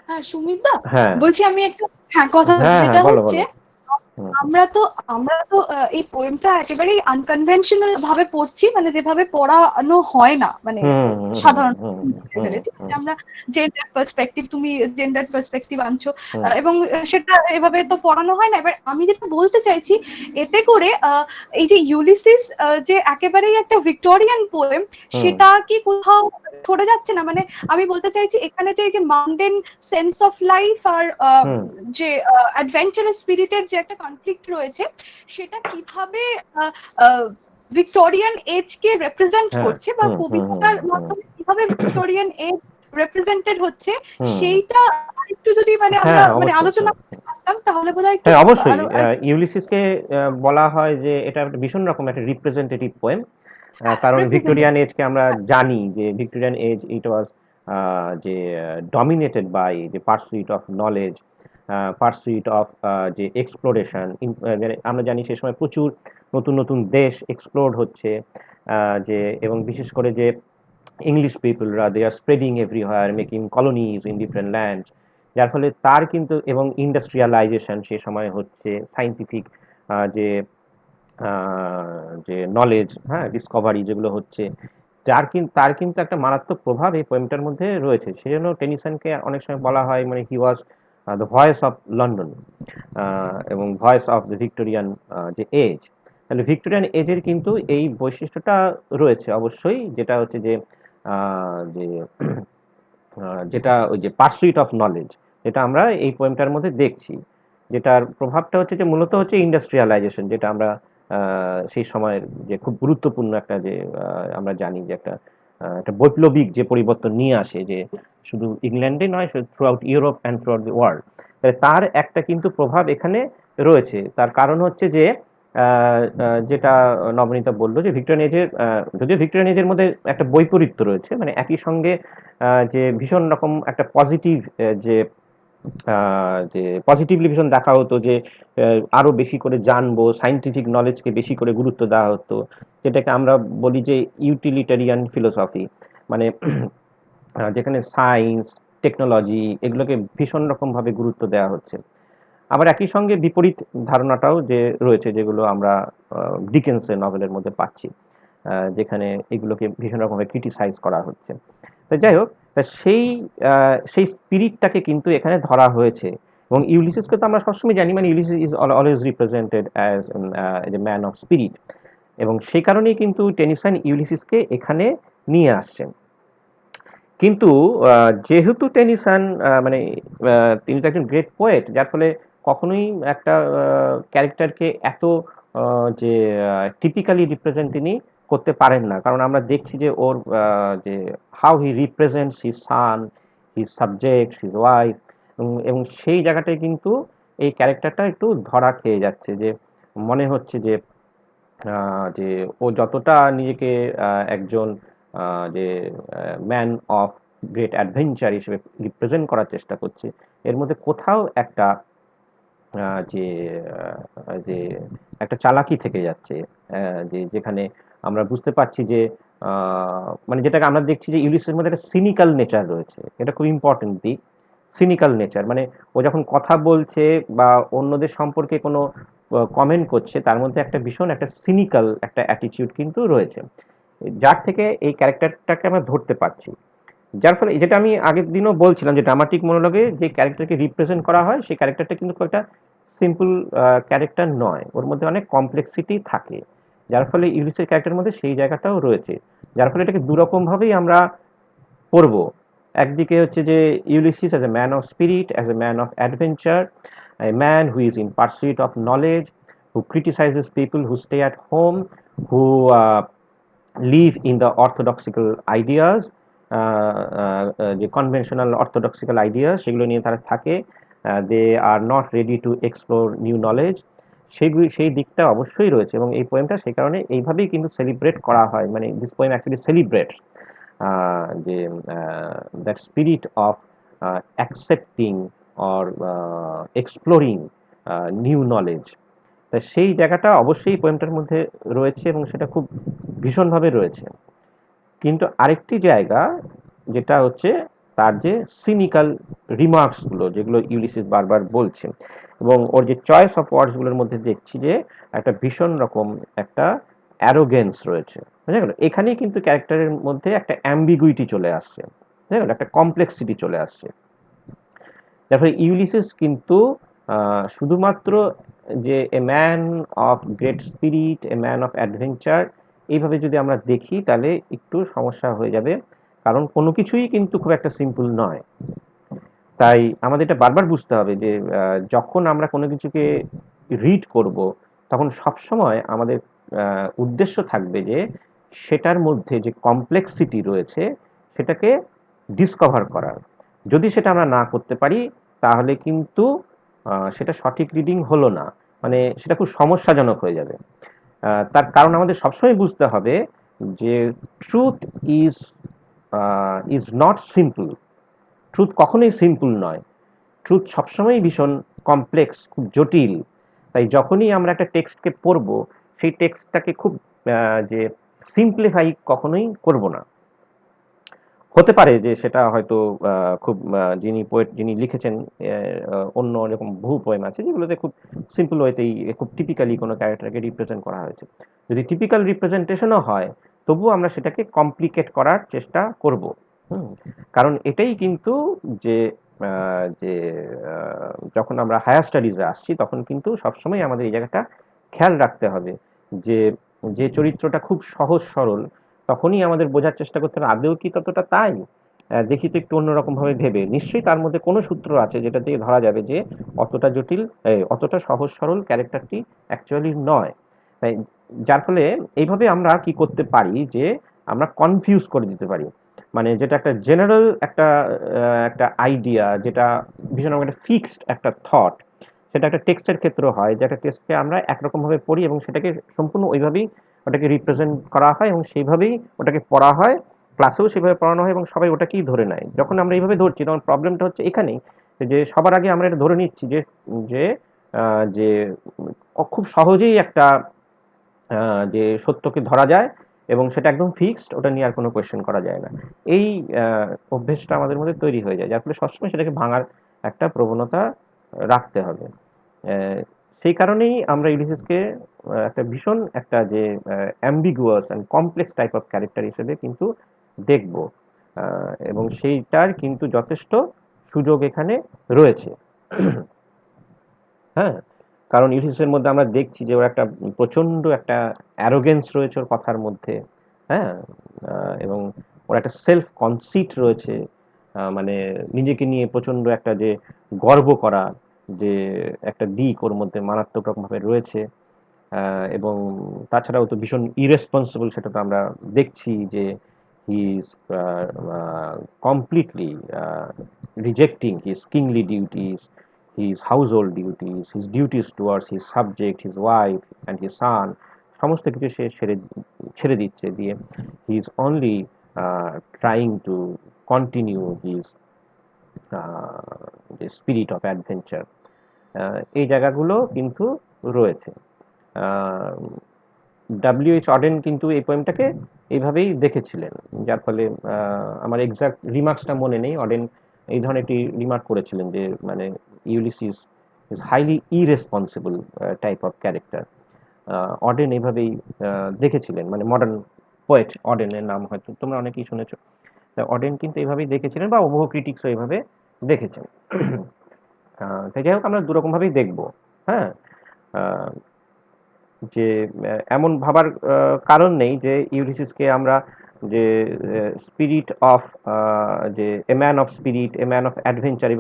Speaker 5: হ্যাঁ সুমিতদা,
Speaker 1: হ্যাঁ,
Speaker 5: বলছি আমি একটা কথা বলছি,
Speaker 1: হ্যাঁ, হ্যাঁ,
Speaker 5: সেটা
Speaker 1: বলো,
Speaker 5: হচ্ছে
Speaker 1: বলো। হুম,
Speaker 5: আমরা তো আমরা তো এই পোয়েমটা একেবারেই আনকনভেনশনাল ভাবে পড়ছি, মানে যেভাবে পড়ানো হয় না, মানে
Speaker 1: হুম, হুম, হুম,
Speaker 5: সাধারণ
Speaker 1: হুম,
Speaker 5: বলতে
Speaker 1: হুম,
Speaker 5: গেলে, ঠিক আছে?
Speaker 1: হুম,
Speaker 5: আমরা জেন্ডার পার্সপেক্টিভ, তুমি জেন্ডার পার্সপেক্টিভ আনছো,
Speaker 1: হুম,
Speaker 5: এবং সেটা এভাবে তো পড়ানো হয় না। এবার আমি যেটা বলতে চাইছি, এতে করে এই যে ইউলিসিস যে একেবারেই একটা ভিক্টোরিয়ান পোয়েম,
Speaker 1: হুম,
Speaker 5: সেটা কি কোথাও সরে যাচ্ছে না? মানে আমি বলতে চাইছি এখানে যে এই যে মাউন্টেন সেন্স অফ লাইফ আর
Speaker 1: হুম,
Speaker 5: যে অ্যাডভেঞ্চারাস স্পিরিটের যে একটা কনফ্লিক্ট রয়েছে, সেটা কিভাবে ভিক্টোরিয়ান এজ কে রিপ্রেজেন্ট
Speaker 1: হ্যাঁ,
Speaker 5: করছে, বা
Speaker 1: হুম, হুম, হুম,
Speaker 5: কবিতার
Speaker 1: হুম,
Speaker 5: মাধ্যমে কিভাবে ভিক্টোরিয়ান এজ রিপ্রেজেন্টেড হচ্ছে,
Speaker 1: হুম,
Speaker 5: সেইটা আরেকটু যদি মানে
Speaker 1: হ্যাঁ,
Speaker 5: আমরা
Speaker 1: হ্যাঁ,
Speaker 5: মানে
Speaker 1: অবশ্যই।
Speaker 5: আলোচনা করতে পারতাম, তাহলে বোধহয় একটু
Speaker 1: হ্যাঁ, অবশ্যই।
Speaker 5: আরো
Speaker 1: ইউলিসিসকে বলা হয় যে এটা একটা ভীষণ রকম একটা রিপ্রেজেন্টেটিভ পোয়েম। কারণ ভিক্টোরিয়ান
Speaker 5: রিপ্রেজেন্টেটিভ।
Speaker 1: এজকে আমরা জানি যে ভিক্টোরিয়ান এজ ইট ওয়াজ যে ডমিনেটেড বাই যে pursuit of knowledge, pursuit of যে এক্সপ্লোরেশন। আমরা জানি সে সময় প্রচুর নতুন নতুন দেশ এক্সপ্লোর হচ্ছে, যে এবং বিশেষ করে যে ইংলিশ পিপলরা they are spreading everywhere, making colonies in different lands. যার ফলে তার কিন্তু এবং ইন্ডাস্ট্রিয়ালাইজেশন সে সময় হচ্ছে, সায়েন্টিফিক যে যে নলেজ, হ্যাঁ, ডিসকভারি যেগুলো হচ্ছে, তার কিন্তু একটা মারাত্মক প্রভাব এই পোয়েমটার মধ্যে রয়েছে। সেজন্য টেনিসনকে অনেক সময় বলা হয় মানে he was the voice of London, এবং ভয়েস অফ দ্য ভিক্টোরিয়ান যে এজ। তাহলে ভিক্টোরিয়ান এজের কিন্তু এই বৈশিষ্ট্যটা রয়েছে অবশ্যই, যেটা হচ্ছে যে যে যেটা ওই যে পার্সুইট অফ নলেজ, যেটা আমরা এই পোয়েমটার মধ্যে দেখছি, যেটার প্রভাবটা হচ্ছে যে মূলত হচ্ছে ইন্ডাস্ট্রিয়ালাইজেশন, যেটা আমরা সেই সময়ের যে খুব গুরুত্বপূর্ণ একটা যে আমরা জানি যে একটা বৈপ্লবিক যে পরিবর্তন নিয়ে আসে, যে শুধু ইংল্যান্ডে নয়, through out Europe and through out the world. তার একটা কিন্তু প্রভাব এখানে রয়েছে। তার কারণ হচ্ছে যে যেটা নবনীতা বললো যে ভিক্টোরিয়ান এজের, যদিও ভিক্টোরিয়ান এজের মধ্যে একটা বৈপরীত্য রয়েছে, মানে একই সঙ্গে যে ভীষণ রকম একটা পজিটিভ, যে পজিটিভলি ভীষণ দেখা হতো যে আরো বেশি করে জানবো, সায়েন্টিফিক নলেজকে বেশি করে গুরুত্ব দেওয়া হতো, যেটাকে আমরা বলি যে ইউটিলিটারিয়ান ফিলোসফি। মানে যেখানে সায়েন্স, টেকনোলজি এগুলোকে ভীষণ রকম ভাবে গুরুত্ব দেওয়া হচ্ছে। আবার একই সঙ্গে বিপরীত ধারণাটাও যে রয়েছে, যেগুলো আমরা ডিকেন্সের নভেলের মধ্যে পাচ্ছি, যেখানে এগুলোকে ভীষণ রকমের ক্রিটিসাইজ করা হচ্ছে। তো যাই হোক, তা সেই স্পিরিটটাকে কিন্তু এখানে ধরা হয়েছে। এবং ইউলিসিসকে তো আমরা সবসময় জানি, মানে Ulysses is always represented as a man of spirit, এবং সেই কারণেই কিন্তু টেনিসন ইউলিসিসকে এখানে নিয়ে আসছেন। কিন্তু যেহেতু টেনিসন মানে তিনি তো একজন গ্রেট পোয়েট, যার ফলে কখনোই একটা ক্যারেক্টারকে এত যে টিপিক্যালি রিপ্রেজেন্ট তিনি করতে পারেন না, কারণ আমরা দেখছি যে ওর যে how he represents his son, his subject, his wife, এবং সেই জায়গাটায় কিন্তু এই ক্যারেক্টারটা একটু ধরা খেয়ে যাচ্ছে, যে মনে হচ্ছে যে যে ও যতটা নিজেকে একজন যে ম্যান অফ গ্রেট অ্যাডভেঞ্চার হিসেবে রিপ্রেজেন্ট করার চেষ্টা করছে, এর মধ্যে কোথাও একটা যে যে একটা চালাকি থেকে যাচ্ছে, যেখানে আমরা বুঝতে পারছি যে মানে যেটাকে আমরা দেখছি যে ইউলিসের মধ্যে একটা সিনিক্যাল নেচার রয়েছে। এটা খুব ইম্পর্টেন্ট দিক, সিনিক্যাল নেচার। মানে ও যখন কথা বলছে বা অন্যদের সম্পর্কে কোনো কমেন্ট করছে, তার মধ্যে একটা ভীষণ একটা সিনিক্যাল একটা অ্যাটিটিউড কিন্তু রয়েছে, যার থেকে এই ক্যারেক্টারটাকে আমরা ধরতে পারছি। যার ফলে যেটা আমি আগের দিনও বলছিলাম, যে ড্রামাটিক মনোলগে যে ক্যারেক্টারকে রিপ্রেজেন্ট করা হয়, সেই ক্যারেক্টারটা কিন্তু খুব একটা সিম্পল ক্যারেক্টার নয়, ওর মধ্যে অনেক কমপ্লেক্সিটি থাকে, যার ফলে ইউলিসের ক্যারেক্টারের মধ্যে সেই জায়গাটাও রয়েছে। যার ফলে এটাকে দুরকম ভাবেই আমরা পড়ব। একদিকে হচ্ছে যে Ulysses as a man of spirit, as a man of adventure, a man who is in pursuit of knowledge, who criticizes people who stay at home, who live in the orthodoxical ideas, যে conventional orthodoxical ideas, সেগুলো নিয়ে তারা থাকে, they are not ready to explore new knowledge, সেই দিকটা অবশ্যই রয়েছে। এবং এই পোয়েমটা সেই কারণে এইভাবেই কিন্তু সেলিব্রেট করা হয়, মানে দিস পোয়েম অ্যাকচুয়ালি সেলিব্রেটস যে that spirit of accepting or exploring new knowledge. তা সেই জায়গাটা অবশ্যই পোয়েমটার মধ্যে রয়েছে, এবং সেটা খুব ভীষণভাবে রয়েছে। কিন্তু আরেকটি জায়গা, যেটা হচ্ছে তার যে সিনিক্যাল রিমার্কসগুলো, যেগুলো ইউলিসিস বারবার বলছে, এবং ওর যে চয়েস অফ ওয়ার্ডসগুলোর মধ্যে দেখছি যে একটা ভীষণ রকম একটা অ্যারোগেন্স রয়েছে, বুঝা গেল? এখানেই কিন্তু ক্যারেক্টারের মধ্যে একটা অ্যাম্বিগুইটি চলে আসছে, বুঝা গেল? একটা কমপ্লেক্সিটি চলে আসছে। তারপরে ইউলিসিস কিন্তু শুধুমাত্র যে a man of great spirit, a man of adventure, এইভাবে যদি আমরা দেখি তাহলে একটু সমস্যা হয়ে যাবে, কারণ কোনো কিছুই কিন্তু খুব একটা সিম্পল নয়। তাই আমাদের এটা বারবার বুঝতে হবে যে যখন আমরা কোনো কিছুকে রিড করব, তখন সবসময় আমাদের উদ্দেশ্য থাকবে যে সেটার মধ্যে যে কমপ্লেক্সিটি রয়েছে সেটাকে ডিসকভার করার। যদি সেটা আমরা না করতে পারি, তাহলে কিন্তু সেটা সঠিক রিডিং হলো না, মানে সেটা খুব সমস্যাজনক হয়ে যাবে। তার কারণ আমাদের সবসময় বুঝতে হবে যে truth is is not simple. Truth কখনোই সিম্পল নয়, ট্রুথ সবসময়ই ভীষণ কমপ্লেক্স, খুব জটিল। তাই যখনই আমরা একটা টেক্সটকে পড়ব, সেই টেক্সটটাকে খুব যে সিম্পলিফাই কখনোই করব না। হতে পারে যে সেটা হয়তো খুব যিনি পোয়েট যিনি লিখেছেন, অন্য এরকম বহু পোয়েম আছে যেগুলোতে খুব সিম্পল ওয়েতেই খুব টিপিক্যালি কোনো ক্যারেক্টারকে রিপ্রেজেন্ট করা হয়েছে। যদি টিপিক্যাল রিপ্রেজেন্টেশনও হয়, তবুও আমরা সেটাকে কমপ্লিকেট করার চেষ্টা করব। কারণ এটাই কিন্তু যে যে যখন আমরা হায়ার স্টাডিজে আসছি, তখন কিন্তু সবসময় আমাদের এই জায়গাটা খেয়াল রাখতে হবে যে যে চরিত্রটা খুব সহজ সরল, তখনই আমাদের বোঝার চেষ্টা করতে হবে আদৌ কি ততটা তাই। দেখি তো একটু অন্যরকম ভাবে ভেবে, নিশ্চয়ই তার মধ্যে কোনো সূত্র আছে যেটা দিয়ে ধরা যাবে যে অতটা জটিল, অতটা সহজ সরল ক্যারেক্টারটি অ্যাকচুয়ালি নয়। তাই যার ফলে এইভাবে আমরা কি করতে পারি যে আমরা কনফিউজ করে দিতে পারি, মানে যেটা একটা জেনারেল একটা একটা আইডিয়া, যেটা ভীষণ একটা ফিক্সড একটা থট, সেটা একটা টেক্সটের ক্ষেত্রে হয়, যে একটা টেক্সটকে আমরা একরকম ভাবে পড়ি এবং সেটাকে সম্পূর্ণ ওইভাবেই ওটাকে রিপ্রেজেন্ট করা হয়, এবং সেইভাবেই ওটাকে পড়া হয়, ক্লাসেও সেভাবে পড়ানো হয়, এবং সবাই ওটাকেই ধরে নেয়। যখন আমরা এইভাবে ধরছি, তখন প্রবলেমটা হচ্ছে এখানেই, যে সবার আগে আমরা এটা ধরে নিচ্ছি যে যে যে খুব সহজেই একটা যে সত্যকে ধরা যায়, এবং সেটা একদম ফিক্সড, ওটা নিয়ে আর কোনো কোয়েশ্চেন করা যায় না। এই অভ্যেসটা আমাদের মধ্যে তৈরি হয়ে যায়, যার ফলে সবসময় সেটাকে ভাঙার একটা প্রবণতা রাখতে হবে। সেই কারণেই আমরা ইউলিসিসকে একটা ভীষণ একটা যে ambiguous and complex type of character হিসেবে কিন্তু দেখব, এবং সেইটার কিন্তু যথেষ্ট সুযোগ এখানে রয়েছে। হ্যাঁ, কারণ ইউলিসিসের মধ্যে আমরা দেখছি যে ওর একটা প্রচন্ড একটা অ্যারোগেন্স রয়েছে ওর কথার মধ্যে। হ্যাঁ, এবং ওর একটা সেলফ কনসিট রয়েছে, মানে নিজেকে নিয়ে প্রচন্ড একটা যে গর্ব করা যে একটা দিক ওর মধ্যে মারাত্মক রকমভাবে রয়েছে। এবং তাছাড়াও তো ভীষণ ইরেসপন্সিবল, সেটা তো আমরা দেখছি যে he is completely rejecting his কিংলি duties, his household duties, his duties towards his subject, his wife and his son, সমস্ত কিছু সে ছেড়ে দিচ্ছে, দিয়ে he is only trying to continue his the spirit of adventure. এই জায়গাগুলো কিন্তু রয়েছে। ডব্লিউ.এইচ. অডেন কিন্তু এই পোয়েমটাকে এইভাবেই দেখেছিলেন, যার ফলে আমার এক্সাক্ট রিমার্কসটা মনে নেই। অডেন এই ধরনের একটি রিমার্ক করেছিলেন যে মানে Ulysses is highly irresponsible type of character. Auden এইভাবেই দেখেছিলেন, মানে মডার্ন পোয়েট অডেনের নাম হয়তো তোমরা অনেকেই শুনেছো। অডেন কিন্তু এইভাবেই দেখেছিলেন, বা বহু ক্রিটিক্সও এইভাবে দেখেছেন। তাই যাই হোক, আমরা দুরকমভাবেই দেখব। হ্যাঁ, যে এমন ভাবার কারণ নেই যে ইউলিসিসকে আমরা যে স্পিরিট অফ যে a man of spirit, a man of adventure,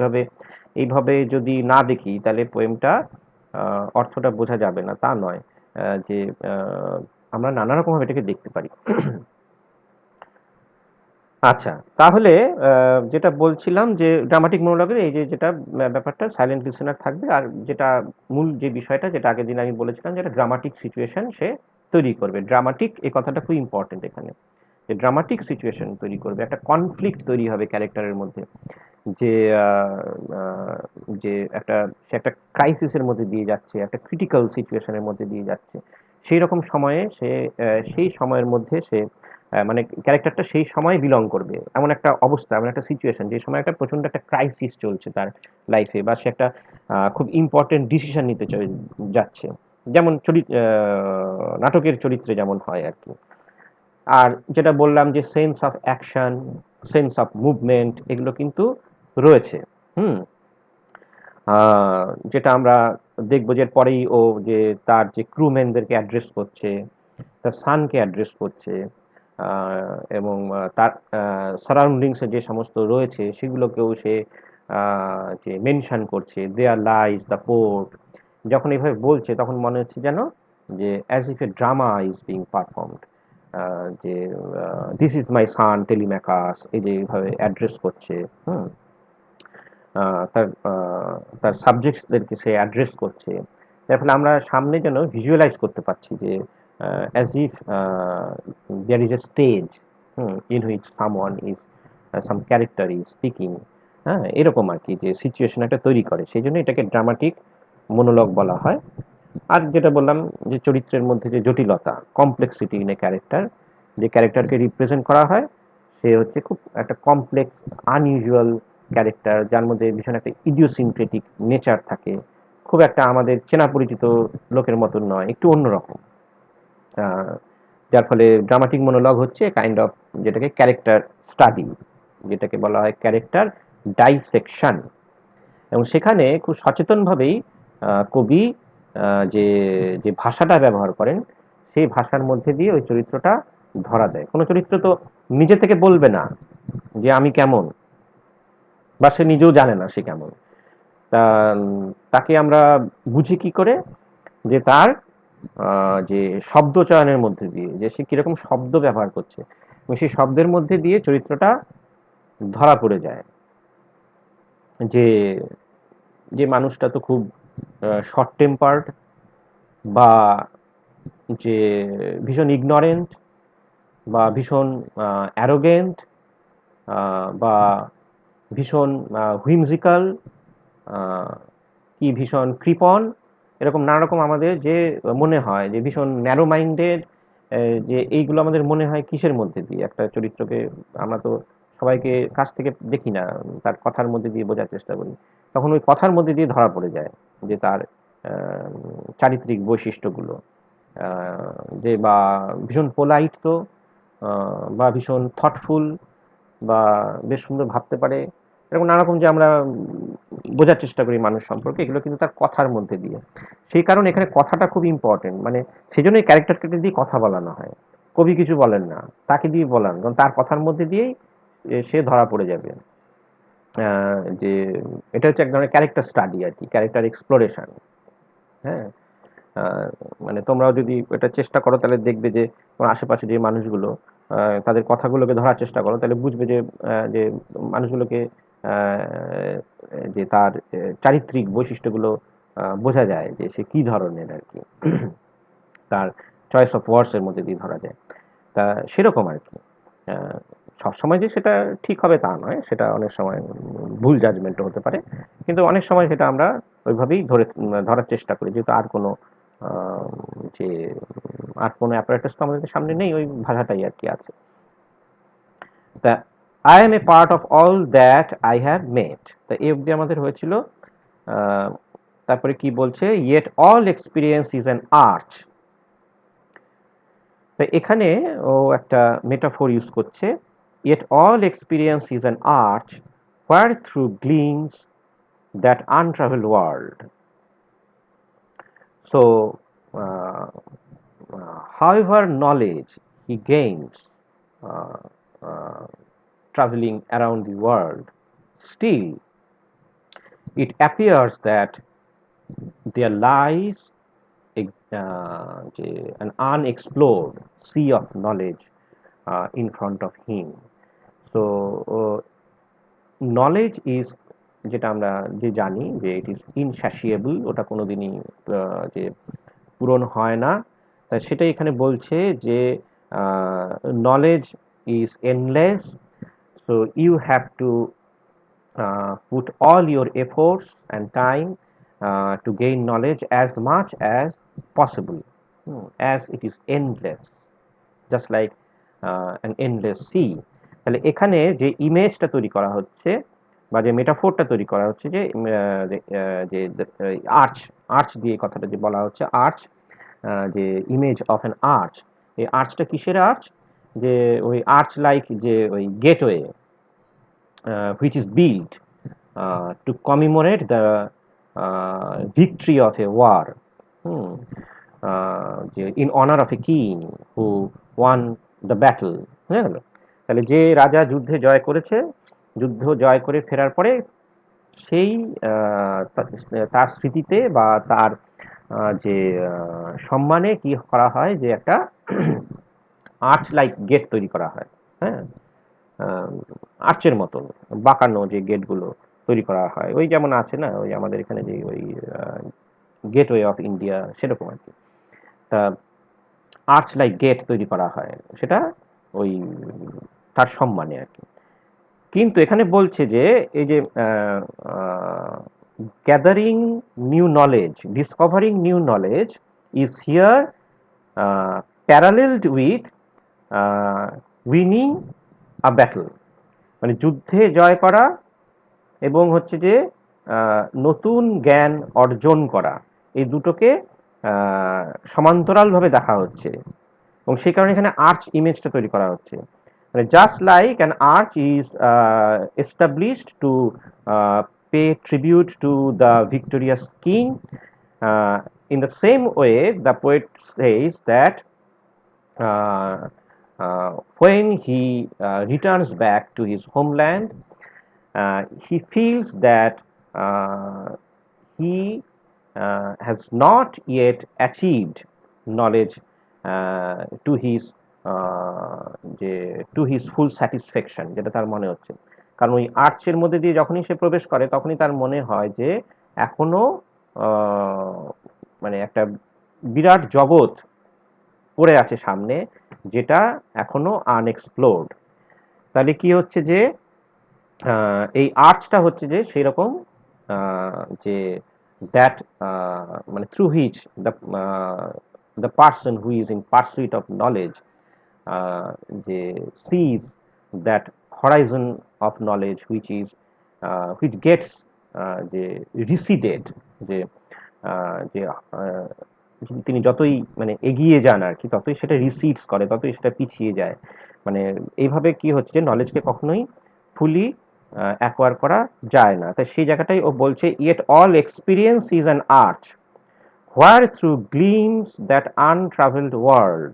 Speaker 1: এইভাবে যদি না দেখি তাহলে পোয়েমটা অর্থটা বোঝা যাবে না, তা নয়। যে আমরা নানা রকমভাবে এটাকে দেখতে পারি। আচ্ছা, তাহলে যেটা বলছিলাম যে ড্রামাটিক মনোলগের এই যে যেটা ব্যাপারটা সাইলেন্ট লিসেনার থাকবে, আর যেটা মূল যে বিষয়টা যেটা আগের দিন আমি বলেছিলাম, যেটা ড্রামাটিক সিচুয়েশন সে তৈরি করবে। ড্রামাটিক এই কথাটা খুব ইম্পর্টেন্ট এখানে, যে ড্রামাটিক সিচুয়েশন তৈরি করবে, একটা কনফ্লিক্ট তৈরি হবে ক্যারেক্টারের মধ্যে, যে যে সে একটা ক্রাইসিসের মধ্যে দিয়ে যাচ্ছে, একটা ক্রিটিক্যাল সিচুয়েশনের মধ্যে দিয়ে যাচ্ছে। সেই রকম সময়ে সে সেই সময়ের মধ্যে সে মানে ক্যারেক্টারটা সেই সময় বিলং করবে, এমন একটা অবস্থা, এমন একটা সিচুয়েশন, যে সময় একটা প্রচন্ড একটা ক্রাইসিস চলছে তার লাইফে, বা সে একটা খুব ইম্পর্টেন্ট ডিসিশন নিতে যাচ্ছে, যেমন নাটকের চরিত্রে যেমন হয় আর কি। আর যেটা বললাম যে sense of action, sense of movement, এগুলো কিন্তু রয়েছে। হুম, যেটা আমরা দেখবো যে পরেই ও যে তার যে ক্রুম্যানদেরকে অ্যাড্রেস করছে, তার সানকে অ্যাড্রেস করছে, এবং তার সারাউন্ডিংসে যে সমস্ত রয়েছে সেগুলোকেও সে যে মেনশন করছে, দেয়ার লাইজ দ্য পোর্ট। যখন এইভাবে বলছে তখন মনে হচ্ছে যেন যে as if a drama is being performed, যে দিস ইজ মাই সান টেলিম্যাকাস, এই যে এইভাবে অ্যাড্রেস করছে। হুম, তার তার সাবজেক্টসদেরকে সে অ্যাড্রেস করছে। যার ফলে আমরা সামনে যেন ভিজুয়ালাইজ করতে পারছি যে as if there is a stage in which someone is some character is speaking. হ্যাঁ, এরকম আর কি, যে সিচুয়েশন একটা তৈরি করে, সেই জন্য এটাকে ড্রামাটিক মনোলগ বলা হয়। আর যেটা বললাম যে চরিত্রের মধ্যে যে জটিলতা, কমপ্লেক্সিটি ইন এ ক্যারেক্টার, যে ক্যারেক্টারকে রিপ্রেজেন্ট করা হয় সে হচ্ছে খুব একটা কমপ্লেক্স আনইউজুয়াল ক্যারেক্টার, যার মধ্যে ভীষণ একটা ইডিওসিনক্রেটিক নেচার থাকে, খুব একটা আমাদের চেনা পরিচিত লোকের মতন নয়, একটু অন্যরকম। যার ফলে ড্রামাটিক মনোলগ হচ্ছে কাইন্ড অফ যেটাকে ক্যারেক্টার স্টাডি, যেটাকে বলা হয় ক্যারেক্টার ডাইসেকশন। এবং সেখানে খুব সচেতনভাবেই কবি যে যে ভাষাটা ব্যবহার করেন সেই ভাষার মধ্যে দিয়ে ওই চরিত্রটা ধরা দেয়। কোনো চরিত্র তো নিজে থেকে বলবে না যে আমি কেমন, বা সে নিজেও জানে না সে কেমন। তা তাকে আমরা বুঝি কি করে, যে তার যে শব্দ চয়নের মধ্যে দিয়ে, যে সে কিরকম শব্দ ব্যবহার করছে, এবং সেই শব্দের মধ্যে দিয়ে চরিত্রটা ধরা পড়ে যায়, যে যে মানুষটা তো খুব শর্ট টেম্পার্ড, বা যে ভীষণ ইগনোরেন্ট, বা ভীষণ অ্যারোগেন্ট, বা ভীষণ হুইমজিক্যাল, কি ভীষণ কৃপণ, এরকম নানা রকম আমাদের যে মনে হয় যে ভীষণ ন্যারো মাইন্ডেড, যে এইগুলো আমাদের মনে হয় কিসের মধ্যে দিয়ে একটা চরিত্রকে, আমরা তো সবাইকে কাছ থেকে দেখি না, তার কথার মধ্যে দিয়ে বোঝার চেষ্টা করি, তখন ওই কথার মধ্যে দিয়ে ধরা পড়ে যায় যে তার চারিত্রিক বৈশিষ্ট্যগুলো, যে বা ভীষণ পোলাইট তো, বা ভীষণ থটফুল, বা বেশ সুন্দর ভাবতে পারে, এরকম নানা রকম যে আমরা বোঝার চেষ্টা করি মানুষ সম্পর্কে, এগুলো কিন্তু তার কথার মধ্যে দিয়ে। সেই কারণে এখানে কথাটা খুব ইম্পর্টেন্ট, মানে সেই জন্যই ক্যারেক্টারটাকে দিয়ে কথা বলানো হয়। কবি কিছু বলেন না, তাকে দিয়ে বলান, কারণ তার কথার মধ্যে দিয়েই সে ধরা পড়ে যাবে। যে এটা হচ্ছে এক ধরনের ক্যারেক্টার স্টাডি আর কি, ক্যারেক্টার এক্সপ্লোরেশন। হ্যাঁ, মানে তোমরাও যদি এটা চেষ্টা করো তাহলে দেখবে যে তোমার আশেপাশে যে মানুষগুলো, তাদের কথাগুলোকে ধরার চেষ্টা করো, তাহলে বুঝবে যে যে মানুষগুলোকে যে তার চারিত্রিক বৈশিষ্ট্যগুলো বোঝা যায় যে সে কি ধরনের আর কি। তার চয়েস অফ ওয়ার্ডস এর মধ্যে দিয়ে ধরা যায়। তা সেরকম আর কি। সবসময় যে সেটা ঠিক হবে তা নয়, সেটা অনেক সময় ভুল জাজমেন্টও হতে পারে, কিন্তু অনেক সময় সেটা আমরা ওইভাবেই ধরার চেষ্টা করি, যেহেতু আর কোনো যে আর কোনো অ্যাপারেটাস তো আমাদের সামনে নেই, ওই ভাষাটাই আর কি আছে। তা I am A part of all that I have মেট, তা এই অবধি আমাদের হয়েছিল। তারপরে কি বলছে, yet all experience is an art. তো এখানে ও একটা মেটাফোর ইউজ করছে, yet all experience is an arch where through gleams that untraveled world. So however knowledge he gains uh, uh, traveling around the world, still it appears that there lies an unexplored sea of knowledge in front of him. So knowledge is, যেটা আমরা যে জানি যে it is ইনস্যাটিয়েবল, ওটা কোনোদিনই যে পূরণ হয় না, তা সেটাই এখানে বলছে যে knowledge is endless. So you have to put all your efforts and time to gain knowledge as much as possible, as it is endless, just like an endless sea. তাহলে এখানে যে ইমেজটা তৈরি করা হচ্ছে বা যে মেটাফোরটা তৈরি করা হচ্ছে, যে যে আর্চ, আর্চ দিয়ে কথাটা যে বলা হচ্ছে, আর্চ, যে ইমেজ অফ অ্যান আর্চ, এই আর্চটা কিসের আর্চ, যে ওই আর্চ লাইক যে ওই gateway which is built to commemorate the victory of a war, in honor of a king who won the battle. হয়ে গেল? তাহলে যে রাজা যুদ্ধে জয় করেছে, যুদ্ধ জয় করে ফেরার পরে সেই তার স্মৃতিতে বা তার যে সম্মানে কি করা হয়, যে একটা আর্চ লাইক গেট তৈরি করা হয়। হ্যাঁ, আর্চের মতন বাঁকানো যে গেটগুলো তৈরি করা হয়, ওই যেমন আছে না, ওই আমাদের এখানে যে ওই গেটওয়ে অফ ইন্ডিয়া, সেরকম আর কি। তা আর্চ লাইক গেট তৈরি করা হয়, সেটা ওই তার সম্মানে আর কি। কিন্তু এখানে বলছে যে এই যে gathering new knowledge, discovering new knowledge is here paralleled with winning a battle, মানে যুদ্ধে জয় করা এবং হচ্ছে যে নতুন জ্ঞান অর্জন করা, এই দুটোকে সমান্তরালভাবে দেখা হচ্ছে, এবং সেই কারণে এখানে আর্চ ইমেজটা তৈরি করা হচ্ছে। মানে just like an arch is established to pay tribute to the victorious king, in the same way the poet says that uh, when he returns back to his homeland, he feels that he has not yet achieved knowledge to his যে to his full satisfaction, যেটা তার মনে হচ্ছে। কারণ ওই আর্চের মধ্যে দিয়ে যখনই সে প্রবেশ করে, তখনই তার মনে হয় যে এখনো মানে একটা বিরাট জগৎ পড়ে আছে সামনে, যেটা এখনো আনএক্সপ্লোরড। তাহলে কি হচ্ছে যে এই আর্চটা হচ্ছে যে সেই রকম, যে দ্যাট মানে through which the person who is in pursuit of knowledge যে সিজ that horizon of knowledge which is which gets যে receded, যে যে তিনি যতই মানে এগিয়ে যান আর কি, ততই সেটা রিসিডস করে, ততই সেটা পিছিয়ে যায়। মানে এইভাবে কি হচ্ছে যে নলেজকে কখনোই ফুলি অ্যাকোয়ার করা যায় না। তাই সেই জায়গাটাই ও বলছে, yet all experience is an art where through gleams that untraveled world.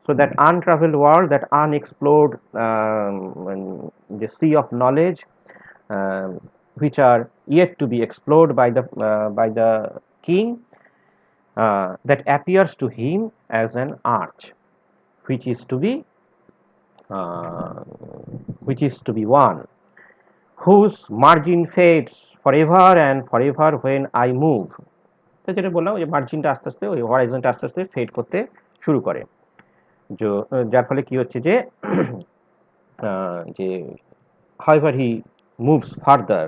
Speaker 1: So that untraveled world, that unexplored the sea of knowledge, um, which are yet to be explored by the king, that appears to him as an arch, which is to be uh, won, whose margin fades forever and forever when I move. তো যেটা বললাম, ওই যে মার্জিনটা আস্তে আস্তে, ওই হরাইজনটা আস্তে আস্তে ফেড করতে শুরু করে, যার ফলে কি হচ্ছে যে যে however he moves further,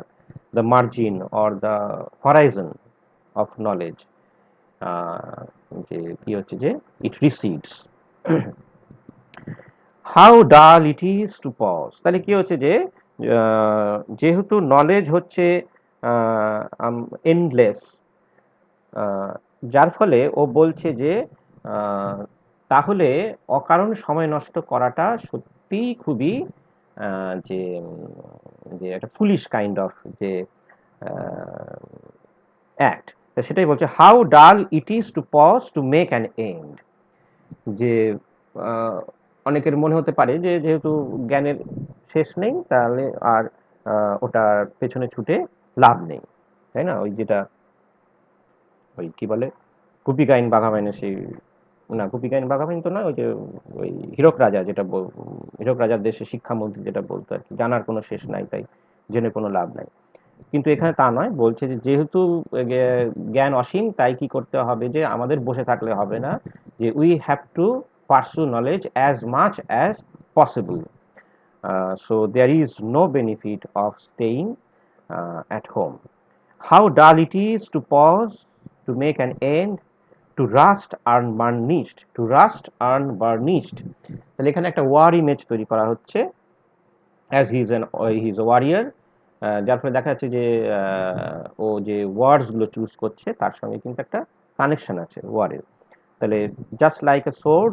Speaker 1: the margin or the horizon of knowledge, যে কি হচ্ছে যে it recedes. How dull it is to pause. তাহলে কি হচ্ছে যে যেহেতু নলেজ হচ্ছে এন্ডলেস, যার ফলে ও বলছে যে তাহলে অকারণ সময় নষ্ট করাটা সত্যিই খুবই যে যে একটা ফুলিশ কাইন্ড অফ যে অ্যাক্ট। তো সেটাই বলছে, how dull it is to pause to make an end. যে অনেকের মনে হতে পারে যে যেহেতু জ্ঞানের শেষ নেই, তাহলে আর ওটার পেছনে ছুটে লাভ নেই, তাই না? ওই যেটা ওই কি বলে, গুপি গাইন বাঘা বাইনের সেই, না গুপি গাইন বাঘা বাইন তো না, ওই যে ওই হীরক রাজা যেটা হীরক রাজার দেশে শিক্ষামন্ত্রী যেটা বলতো আর কি, জানার কোনো শেষ নাই তাই জেনে কোনো লাভ নাই। কিন্তু এখানে তা নয়, বলছে যে যেহেতু জ্ঞান অসীম, তাই কি করতে হবে যে আমাদের বসে থাকলে হবে না, যে we have to pursue knowledge as much as possible. So there is no benefit of staying at home. How dull it is to pause to make an end, to rust unburnished, to rust unburnished. তাহলে এখানে একটা war image তৈরি করা হচ্ছে, as he is a warrior, যার ফলে দেখা যাচ্ছে যে ও যে ওয়ার্ডসগুলো চুজ করছে তার সঙ্গে কিন্তু একটা কানেকশন আছে ওয়ারের। তাহলে just like a sword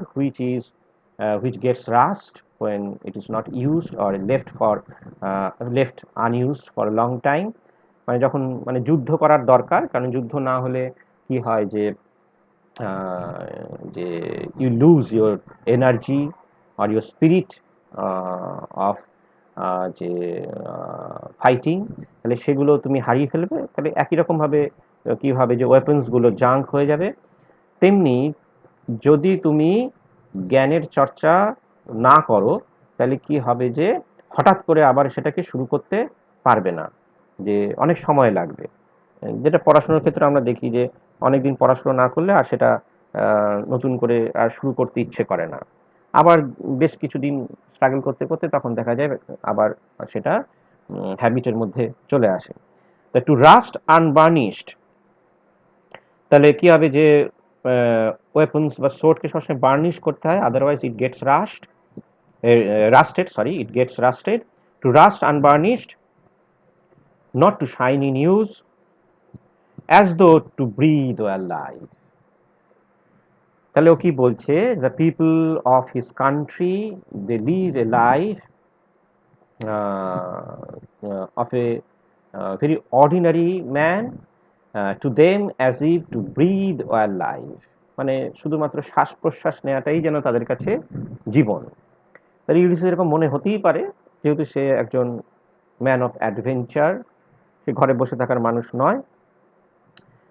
Speaker 1: which gets rust when it is not used or left unused for a long time, মানে যখন মানে যুদ্ধ করার দরকার, কারণ যুদ্ধ না হলে কি হয় যে যে you lose your energy or your spirit of যে ফাইটিং, তাহলে সেগুলো তুমি হারিয়ে ফেলবে। তাহলে একই রকমভাবে কি হবে যে ওয়েপন্সগুলো জাঙ্ক হয়ে যাবে। তেমনি যদি তুমি জ্ঞানের চর্চা না করো, তাহলে কি হবে যে হঠাৎ করে আবার সেটাকে শুরু করতে পারবে না, যে অনেক সময় লাগবে। যেটা পড়াশোনার ক্ষেত্রে আমরা দেখি যে অনেকদিন পড়াশোনা না করলে আর সেটা নতুন করে আর শুরু করতে ইচ্ছে করে না, আবার বেশ কিছুদিন স্ট্রাগল করতে করতে তখন দেখা যায় আবার সেটা হ্যাবিটের মধ্যে চলে আসে। তা টু রাস্ট আনবার্নিশড, তাহলে কি হবে যে ওয়েপন্স বা সোর্ডকে সবসময় বার্নিশ করতে হয়, otherwise it gets it gets rusted. To rust unburnished, not to shine in use, as though to breathe were life. তাহলে ও কি বলছে, the people of his country, they live a life of a very ordinary man, to them as if to breathe were life. মানে শুধুমাত্র শ্বাস প্রশ্বাস নেওয়াটাই যেন তাদের কাছে জীবন। তাহলে ইউলিসিস এরকম মনে হতেই পারে, যেহেতু সে একজন ম্যান অফ অ্যাডভেঞ্চার, সে ঘরে বসে থাকার মানুষ নয়,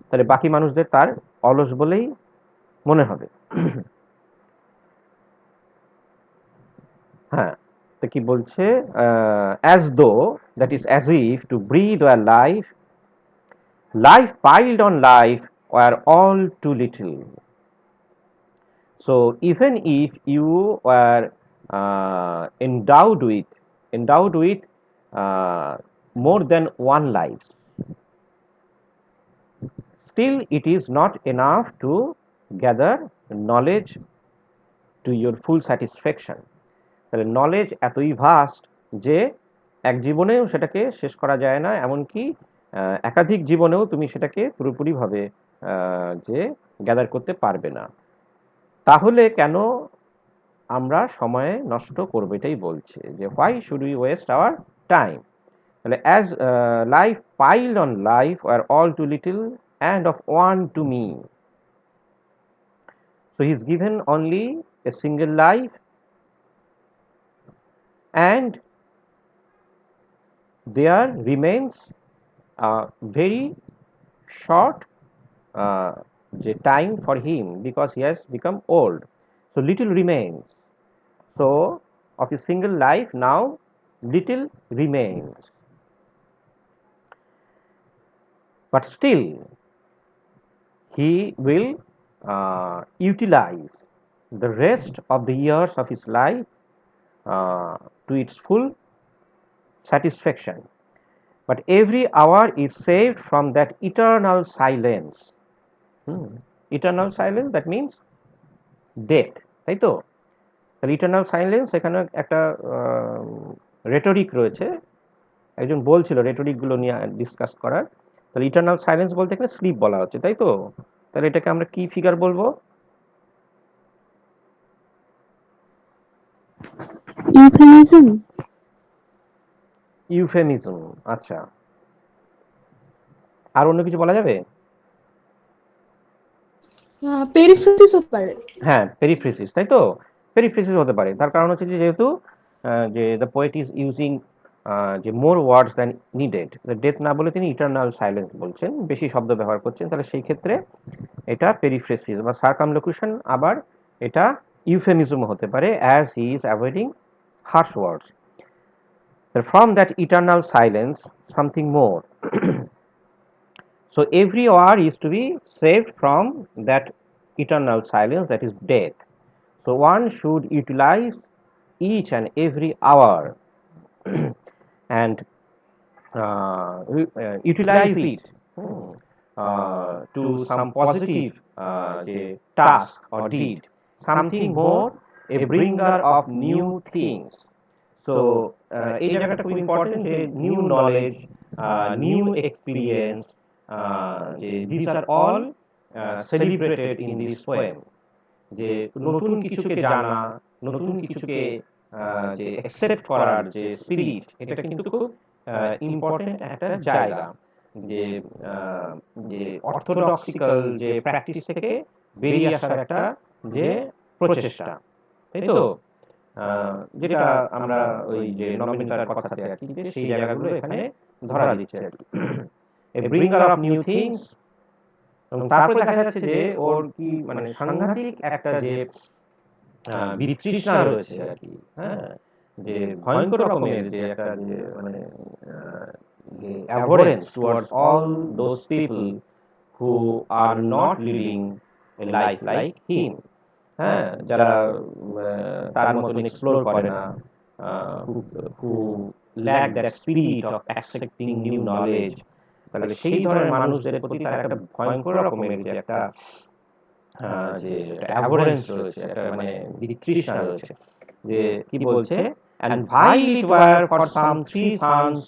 Speaker 1: তাহলে বাকি মানুষদের তার অলস বলেই মনে হবে। হ্যাঁ, তো কি বলছে, as though, that is as if to breathe were life, life piled on life were all too little. So even if you were endowed with more than one life, still it is not enough to gather knowledge to your full satisfaction. তাহলে knowledge এতই vast যে এক জীবনেও সেটাকে শেষ করা যায় না, এমনকি একাধিক জীবনেও তুমি সেটাকে পুরোপুরিভাবে যে গ্যাদার করতে পারবে না। তাহলে কেন আমরা সময় নষ্ট করব, এটাই বলছে যে why should we waste our time. তাহলে as life piled on life are all too little and of one to me, so he is given only a single life and there remains a very short the time for him because he has become old, so little remains. So of a single life now little remains, but still he will utilize the rest of the years of his life to its full satisfaction. But every hour is saved from that eternal silence. Eternal silence, that means death, তাই তো? তাহলে eternal silence, এখানে একটা rhetoric রয়েছে, একজন বলছিল রেটরিকগুলো নিয়ে discuss করার। তাহলে ইটার্নাল সাইলেন্স বলতে এখানে স্লিপ বলা হচ্ছে, তাই তো? তাহলে এটাকে আমরা কি ফিগার বলবো?
Speaker 6: ইউফেমিজম।
Speaker 1: ইউফেমিজম, আচ্ছা। আর অন্য কিছু বলা যাবে?
Speaker 5: পেরিফ্রেসিস হতে পারে।
Speaker 1: হ্যাঁ, পেরিফ্রেসিস, তাই তো? পেরিফ্রেসিস হতে পারে। তার কারণ হচ্ছে যে যেহেতু যে দ্য পোয়েট ইজ ইউজিং যে মোর ওয়ার্ডস দ্যান নিডেড, ডেথ না বলে তিনি ইটার্নাল সাইলেন্স বলছেন, বেশি শব্দ ব্যবহার করছেন, তাহলে সেই ক্ষেত্রে এটা পেরিফ্রেসিস বা সার্কামলোকুশন, আবার এটা ইউফেমিজম হতে পারে, as he is avoiding harsh words. From that eternal silence something more, so every hour is to be saved from that eternal silence, that is death. So one should utilize each and every hour and utilize it to some positive task or deed, something more, a bringer of new things. So এই জায়গাটা খুব important যে new knowledge, new experience, these are all celebrated in this poem. যে নতুন কিছুকে জানা, নতুন কিছুকে যে অ্যাকসেপ্ট করার যে স্পিরিট, এটা কিন্তু খুব ইম্পর্টেন্ট একটা জায়গা। যে যে অর্থোডক্সিক্যাল যে প্র্যাকটিস থেকে বেরিয়ে আসার একটা যে প্রচেষ্টা, তাই তো? যেটা আমরা ওই যে নমিনিতার কথাতে আর কি, যে সেই জায়গাগুলো এখানে ধরা দিচ্ছে আর কি। এ ব্রিঙ্গার অফ নিউ থিংস। এবং তারপরে দেখা যাচ্ছে যে ওর কি মানে সাংঘাতিক একটা যে বিতৃষ্ণা রয়েছে আর কি, হ্যাঁ, যে ভয়ঙ্কর রকমের যে একটা যে মানে যে abhorrence towards all those people who are not leading a life like him, হ্যাঁ, যারা তার মতন এক্সপ্লোর করে না, who lack that spirit of accepting new knowledge. তাহলে সেই ধরনের মানুষদের প্রতি তার একটা ভয়ঙ্কর রকমের যে একটা যে অ্যাভোরেন্স রয়েছে, একটা মানে বিতৃষ্ণা রয়েছে। যে কি বলছে, and while it were for some 3 sons,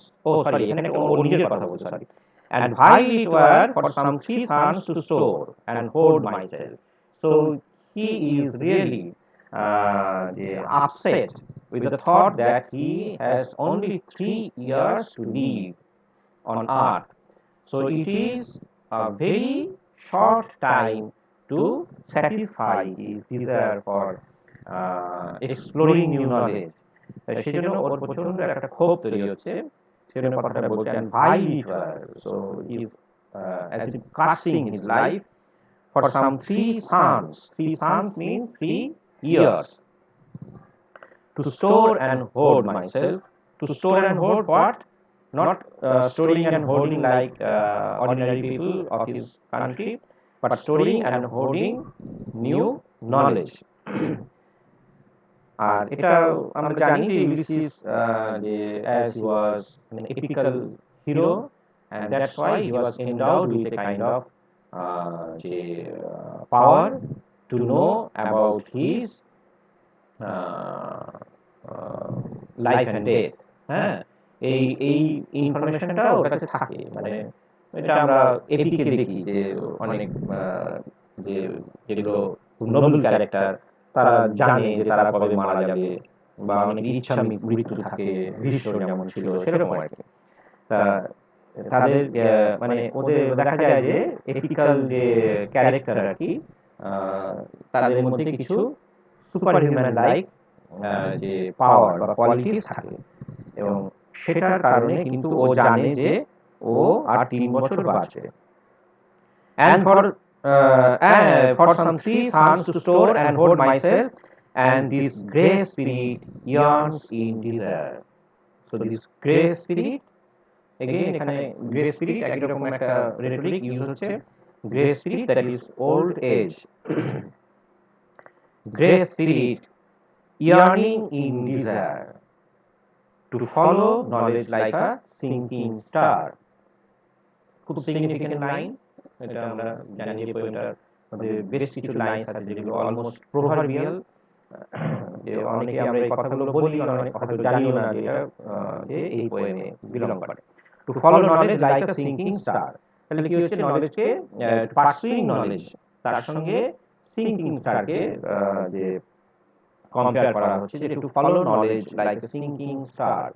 Speaker 1: এখানে ওর নিজের কথা বলছে, sorry, and while it were for some 3 sons to store and hoard myself. So he is really upset with the thought that he has only 3 years to live on earth. So it is a very short time to satisfy his desire for exploring new knowledge. সেজন্য ওর প্রচন্ড একটা ক্ষোভ তৈরি হচ্ছে, সেজন্য কথাটা বলছে and while it were, so he is as if cursing his life for some 3 sons. 3 sons means 3 years. To store and hoard myself. To store and hoard what? Not storing and hoarding like ordinary people of his country, but storing and hoarding new knowledge. আর এটা আমরা জানি যে Ulysses as he was an epical hero, and that's why he was endowed with a kind of power to know about his life and death. হ্যাঁ, এই ইনফরমেশনটা ওর কাছে থাকে, মানে এটা আমরা এপিকে দেখি যে অনেক যে যেগুলো নোবেল ক্যারেক্টার তারা জানে যে তারা কবে মারা যাবে, বা অনেক ইচ্ছা মৃত্যু থাকে, ভীষ্ম যেমন ছিল সেরকম আর কি। তা তাদের মানে ওদের দেখা যায় যে এপিক্যাল যে ক্যারেক্টার আর কি, তাদের মধ্যে কিছু সুপার হিউম্যান লাইক যে পাওয়ার বা কোয়ালিটিস থাকে, এবং সেটার কারণে কিন্তু ও জানে যে ও আর 3 বছর বাঁচবে। And for some 3 suns to store and hold myself, and this grey spirit yearns in desire. So this grey spirit, again এখানে grey spirit একই রকম একটা rhetoric ইউজ হচ্ছে, grey spirit that is old age. Grey spirit yearning in desire to follow knowledge like a sinking star. খুব significant line, এটা আমরা জানি যে পোয়েমটার মধ্যে বেশ কিছু লাইনস আছে যেগুলো অলমোস্ট প্রভার্বিয়াল, যে অনেকে আমরা এই কথাগুলো বলি, অনেক হয়তো জানিও না যে এই পোয়েমে বিলং করে। Two follow knowledge like a sinking star, তাহলে কি হচ্ছে, নলেজকে পার্সুইং নলেজ, তার সঙ্গে সিঙ্কিং স্টারকে যে কম্পেয়ার করা হচ্ছে, যে to follow knowledge like a sinking star.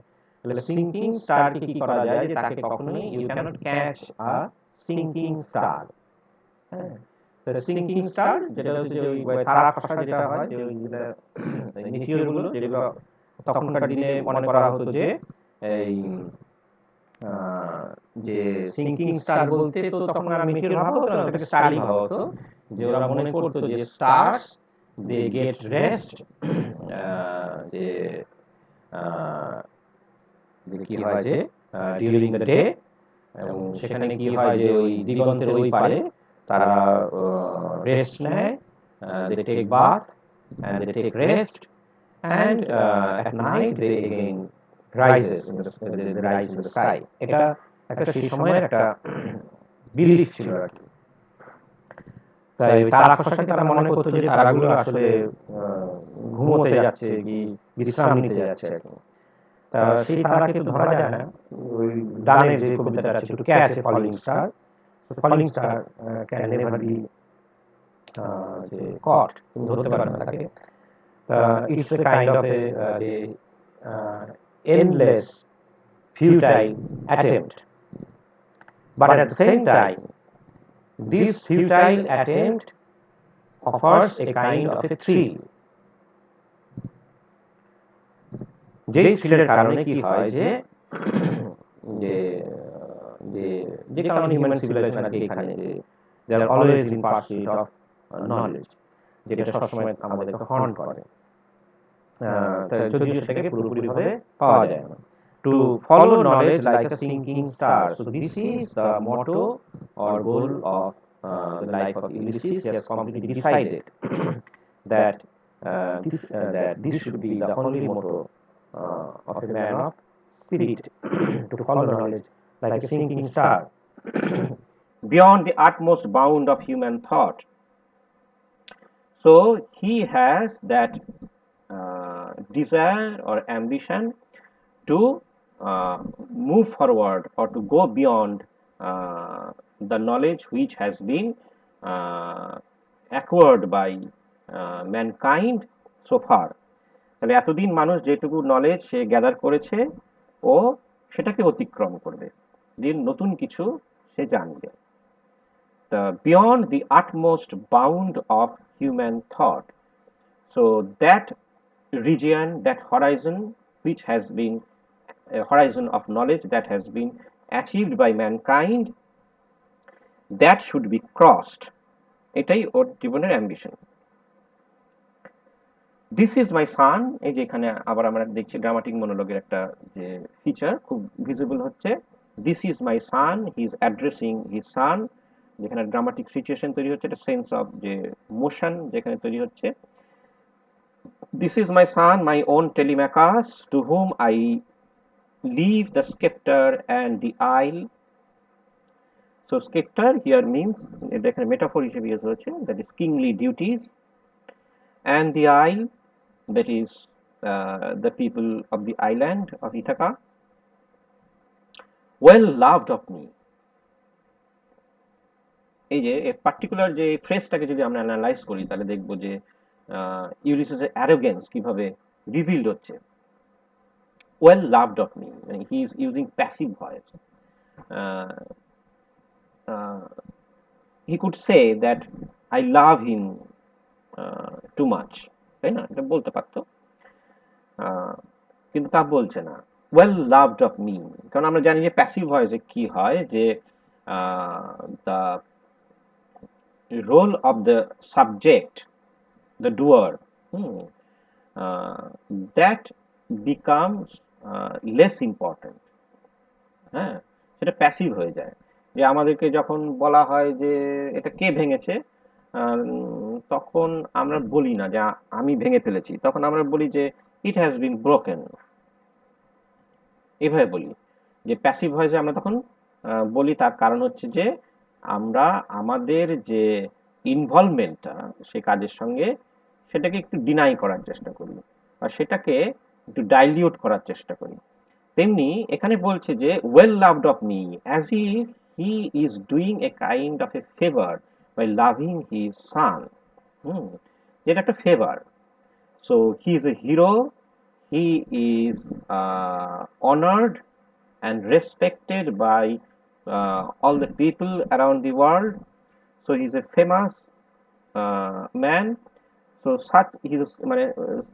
Speaker 1: তাহলে সিঙ্কিং স্টারকে কি করা যায়, যে তাকে কখনোই you cannot catch a sinking star. হ্যাঁ, সিঙ্কিং স্টার যেটা হচ্ছে যে ওই তারা খসা যেটা হয়, যে ওই মিটিওর গুলো যেগুলো তখনকার দিনে মনে করা হতো যে এই যে সিঙ্কিং স্টার বলতে তো তখন আর মিটিওর ভাবা হতো না, ওটাকে স্টারই ভাবা হতো, যে ওরা মনে করতো যে স্টার্স দে গেট রেস্ট, যে কি হয় যে ডিউরিং দ্য ডে, এবং সেখানে কি হয় যে ওই দিগন্তের ওই পারে তারা রেস্ট নেয়, they take bath and they take rest, and at night they again rises in the rise in the sky. এটা একটা সেই সময়ের একটা বিলিফ ছিল আর কি। তাই তারা খসাকে তারা মনে করতো যে তারাগুলো আসলে ঘুমোতে যাচ্ছে, কি বিশ্রাম নিতে যাচ্ছে আর কি। তা সেই তারাকে তো ধরা যায় না, ওই ডানের যে কবিতাটা আছে, to catch a falling star, falling star can never be যে কট, তুমি ধরতে পারবে না তাকে। It's a kind of a endless, futile attempt. But at the same time, this futile attempt offers a kind of a thrill. যেই থ্রিলের কারণে কি হয় যে যে কারণে হিউম্যান সিভিলাইজেশন আর কি এখানে যে they are always in pursuit of knowledge, যেটা সবসময় আমাদেরকে হন্ট করে, যদিও সেটাকে পুরোপুরিভাবে পাওয়া যায় না। To follow knowledge like a sinking star. So this is the motto or goal of the life of Ulysses. He has completely decided that this should be the only motto of a man of spirit, to follow knowledge like a sinking star beyond the utmost bound of human thought. So he has that desire or ambition to move forward or to go beyond the knowledge which has been acquired by mankind so far. তাহলে এতদিন মানুষ যেটুকু knowledge সে gather করেছে, ও সেটাকে অতিক্রম করবে, দিন নতুন কিছু সে জানবে। The beyond the utmost bound of human thought. So that region, that horizon which has been a horizon of knowledge that has been achieved by mankind, that should be crossed. এটাই ওর জীবনের অ্যাম্বিশন। দিস ইজ মাই সান, এই যে এখানে আবার আমরা দেখছি dramatic মনোলগের একটা যে ফিচার খুব ভিজিবল হচ্ছে, this is my son, he is addressing his son, যেখানে ড্রামাটিক সিচুয়েশন তৈরি হচ্ছে, একটা সেন্স অফ যে মোশন যেখানে তৈরি হচ্ছে। This is my son, my own Telemachus, to whom I leave the scepter and the isle. So scepter here means এখানে metaphor হিসেবে ইউজ হচ্ছে, that is kingly duties, and the isle, that is the people of the island of Ithaca, well loved of me. এই যে particular যে ফ্রেজটাকে যদি আমরা analyse করি তাহলে দেখব যে ইউলিসিসের অ্যারোগেন্স কিভাবে রিভিলড হচ্ছে। ওয়েল লাভড অফ মি, মানে he is using passive voice. He could say that I love him too much, তাই না? এটা বলতে পারতো, কিন্তু তা বলছে না। ওয়েল লাভড অফ মি, কারণ আমরা জানি যে প্যাসিভ ভয়েসে কি হয়, যে the role of the subject, the doer, that becomes less important. হ্যাঁ, সেটা প্যাসিভ হয়ে যায়। যে আমাদেরকে যখন বলা হয় যে এটা কে ভেঙেছে, তখন আমরা বলি না যে আমি ভেঙে ফেলেছি, তখন আমরা বলি যে ইট হ্যাজ বিন ব্রোকেন, এভাবে বলি। যে প্যাসিভ ভয়েসে আমরা তখন বলি, তার কারণ হচ্ছে যে আমরা আমাদের যে ইনভলভমেন্টটা সে কাজের সঙ্গে, সেটাকে একটু ডিনাই করার চেষ্টা করি, বা সেটাকে একটু ডাইলিউট করার চেষ্টা করি। তেমনি এখানে বলছে যে well loved of me, as if he is doing a kind of a favour by loving his son. যেটা একটা favour. So he is a hero, he is honored and respected by all the people around the world. So he is a famous man. So such he is, মানে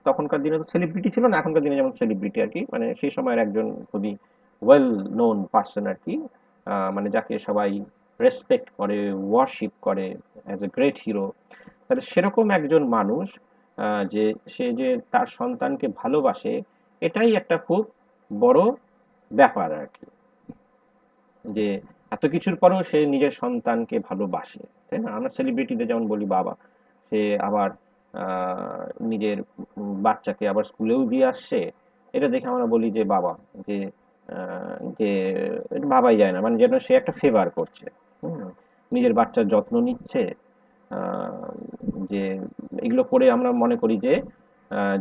Speaker 1: তখনকার দিনে তো celebrity ছিল না, এখনকার দিনে যেমন সেলিব্রিটি আর কি, মানে সেই সময়ের একজন খুবই ওয়েল নোন পার্সন আর কি, মানে যাকে সবাই রেসপেক্ট করে, ওয়ার্শিপ করে অ্যাজ এ গ্রেট হিরো। তাহলে সেরকম একজন মানুষ, যে সে যে তার সন্তানকে ভালোবাসে, এটাই একটা খুব বড় ব্যাপার আর কি। যে এত কিছুর পরেও সে নিজের সন্তানকে ভালোবাসে, তাই না? আমরা সেলিব্রিটিদের যেমন বলি বাবা, সে আবার নিজের বাচ্চাকে আবার স্কুলেও দিয়ে আসছে, এটা দেখে আমরা বলি যে বাবা, যে যে এটা ভাবাই যায় না, মানে যেন সে একটা ফেভার করছে। নিজের বাচ্চার যত্ন নিচ্ছে, যে এগুলো করে আমরা মনে করি যে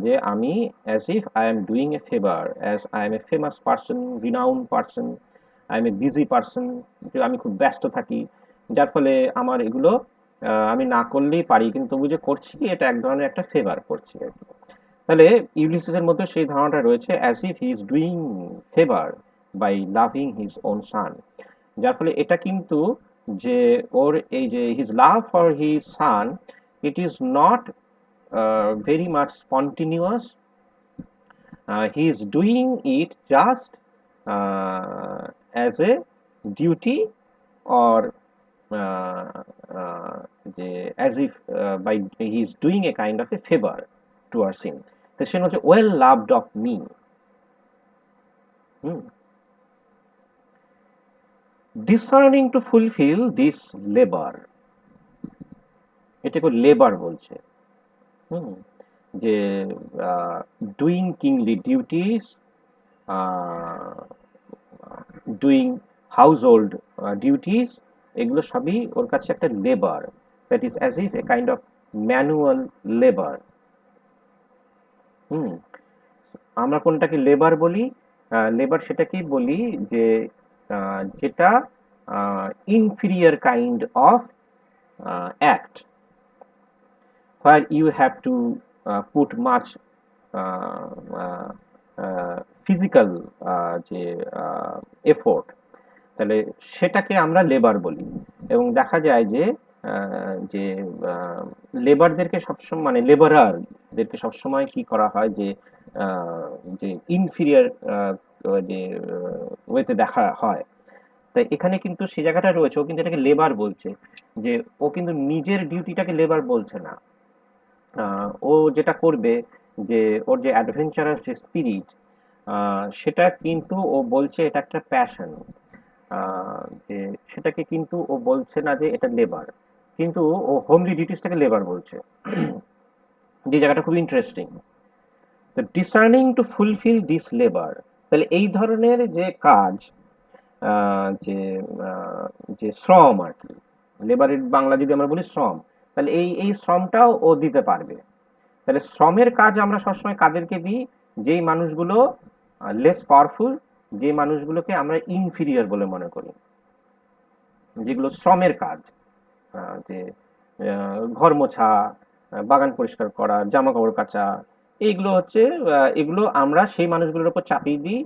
Speaker 1: যে আমি as if I am doing a favour, as I am a famous person, renowned person, I am a busy person, আমি খুব ব্যস্ত থাকি, যার ফলে আমার এগুলো আমি না করলেই পারি, কিন্তু তবু যে করছি এটা এক ধরনের একটা ফেভার করছি আর কি। তাহলে ইউলিসিসের মধ্যে সেই ধারণাটা রয়েছে, as if he is doing favour by loving his own son. যার ফলে এটা কিন্তু যে ওর এই যে his love for his son, it is not very much spontaneous. He is doing it just as a duty, or as if by he is doing a kind of a favor towards him. তো সে হচ্ছে well loved of me. Discerning to fulfill this labor, এটাকে labour বলছে। যে doing কিংলি duties, doing house hold duties, এগুলো সবই ওর কাছে একটা labour, that is as if A kind of manual labour. আমরা কোনটাকে লেবার বলি? লেবার সেটাকেই বলি যে যেটা inferior kind of act, where you have to put much physical যে এফোর্ট, তাহলে সেটাকে আমরা লেবার বলি। এবং দেখা যায় যে যে লেবারদেরকে সবসময়, মানে লেবারারদেরকে সবসময় কি করা হয়, যে যে ইনফিরিয়ার যে ওয়েতে দেখা হয়। তাই এখানে কিন্তু সেই জায়গাটা রয়েছে, ও কিন্তু এটাকে লেবার বলছে, যে ও কিন্তু নিজের ডিউটিটাকে লেবার বলছে না। ও যেটা করবে, যে ওর যে অ্যাডভেঞ্চারাস যে স্পিরিট, সেটা কিন্তু ও বলছে এটা একটা প্যাশন, যে সেটাকে কিন্তু ও বলছে না যে এটা লেবার, কিন্তু ও হোমলি ডিউটিসটাকে লেবার বলছে। যে জায়গাটা খুব ইন্টারেস্টিং। তো ডিসার্নিং টু ফুলফিল দিস লেবার, তাহলে এই ধরনের যে কাজ, যে যে শ্রম আর কি, লেবারের বাংলা যদি আমরা বলি শ্রম, তাহলে এই শ্রমটাও ও দিতে পারবে। তাহলে শ্রমের কাজ আমরা সবসময় কাদেরকে দিই? যেই মানুষগুলো লেস পাওয়ারফুল, যে মানুষগুলোকে আমরা ইনফিরিয়ার বলে মনে করি, যেগুলো শ্রমের কাজ। যে ঘর মোছা, বাগান পরিষ্কার করা, জামা কাপড় কাচা, এইগুলো হচ্ছে এগুলো আমরা সেই মানুষগুলোর উপর চাপিয়ে দিই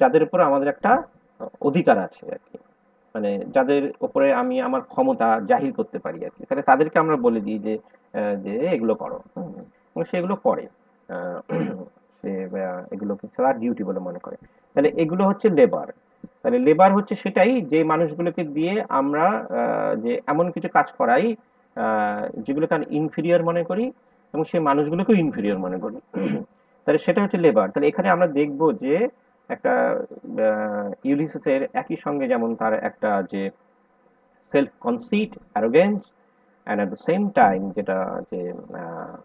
Speaker 1: যাদের উপর আমাদের একটা অধিকার আছে আর কি, মানে যাদের উপরে আমি আমার ক্ষমতা জাহির করতে পারি আর কি, তাহলে তাদেরকে আমরা বলে দিই যে যে এগুলো করো, এবং সেগুলো করে। আহ, সে এগুলোকে তার ডিউটি বলে মনে করে। তাহলে এগুলো হচ্ছে লেবার। তাহলে লেবার হচ্ছে সেটাই যে মানুষগুলোকে দিয়ে আমরা যে এমন কিছু কাজ করাই যেগুলোকে আমি ইনফিরিয়র মনে করি এবং সেই মানুষগুলোকেও ইনফিরিয়র মনে করি। তাহলে সেটা হচ্ছে লেবার। তাহলে এখানে আমরা দেখব যে একটা ইউলিসিসের একই সঙ্গে যেমন তার একটা যে self conceit, arrogance, and at the same time যেটা যে আহ,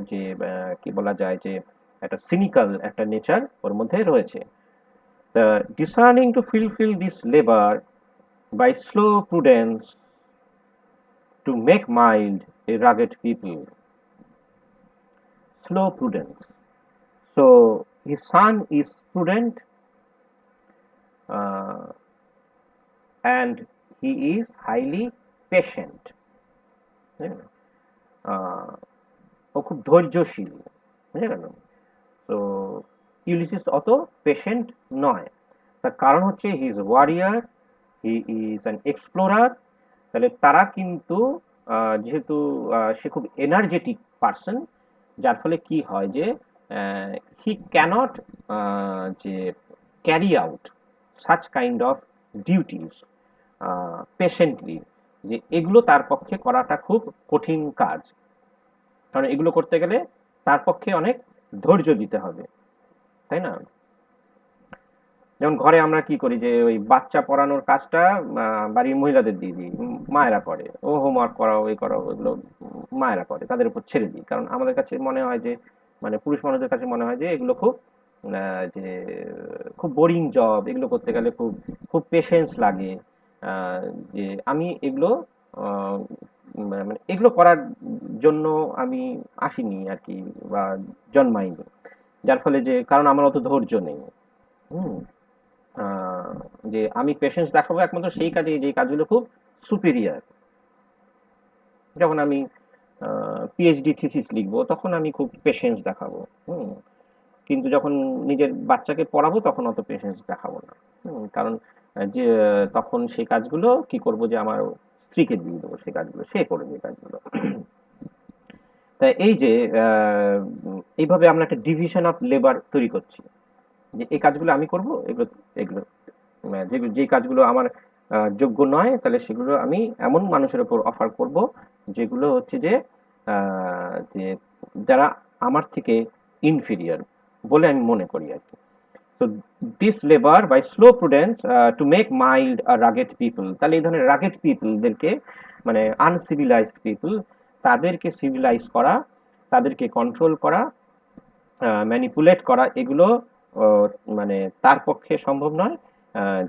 Speaker 1: যে কি বলা যায় যে একটা সিনিক্যাল একটা নেচার ওর মধ্যে রয়েছে। The discerning to fulfill this labor by slow prudence to make mild a rugged people. Slow prudence. So his son is prudent, uh, and he is highly patient. হ্যাঁ? ও খুব ধৈর্যশীল, বুঝে গেল? তো ইউলিসিস অত পেশেন্ট নয়, তার কারণ হচ্ছে he is warrior, he is an explorer. তাহলে তারা কিন্তু যেহেতু সে খুব এনার্জেটিক পার্সন, যার ফলে কি হয় যে হি ক্যানট যে carry out such kind of duties patiently, যে এগুলো তার পক্ষে করাটা খুব কঠিন কাজ, কারণ এগুলো করতে গেলে তার পক্ষে অনেক ধৈর্য দিতে হবে, তাই না? যেমন ঘরে আমরা কি করি যে ওই বাচ্চা পড়ানোর কাজটা বাড়ির মহিলাদের দিয়ে দিই, মায়েরা করে, ও হোমওয়ার্ক করাও এই করাও এগুলো মায়েরা করে, তাদের উপর ছেড়ে দিই, কারণ আমাদের কাছে মনে হয় যে মানে পুরুষ মানুষদের কাছে মনে হয় যে এগুলো খুব যে খুব বোরিং জব, এগুলো করতে গেলে খুব খুব পেশেন্স লাগে। আহ, যে আমি এগুলো আহ, মানে এগুলো করার জন্য আমি আসিনি আর কি, বা জন্মাইনি, যার ফলে যে কারণ আমার অত ধৈর্য নেই। হুম আহ, যে আমি পেশেন্স দেখাবো একমাত্র সেই কাজে যে কাজগুলো খুব সুপিরিয়ার। যখন আমি পিএইচডি থিসিস লিখবো তখন আমি খুব পেশেন্স দেখাবো। হুম কিন্তু যখন নিজের বাচ্চাকে পড়াবো তখন অত পেশেন্স দেখাবো না। কারণ যে তখন সেই কাজগুলো কি করব যে আমার স্ত্রীকে দিয়ে দেবো, সেই কাজগুলো সে করবে এই কাজগুলো। তাই এই যে এইভাবে আমরা একটা ডিভিশন অফ লেবার তৈরি করছি, যে এই কাজগুলো আমি করব, এগুলো এগুলো যে কাজগুলো আমার যোগ্য নয় তাহলে সেগুলো আমি এমন মানুষের উপর অফার করব যেগুলো হচ্ছে যে যারা আমার থেকে ইনফিরিয়র বলে আমি মনে করি আর কি। So this labor by slow prudence to make mild a rugged people, তাহলে এই ধরনের রাগেড পিপলদেরকে মানে আনসিভিলাইজড পিপল, তাদেরকে সিভিলাইজ করা, তাদেরকে কন্ট্রোল করা, ম্যানিপুলেট করা, এগুলো মানে তার পক্ষে সম্ভব নয়।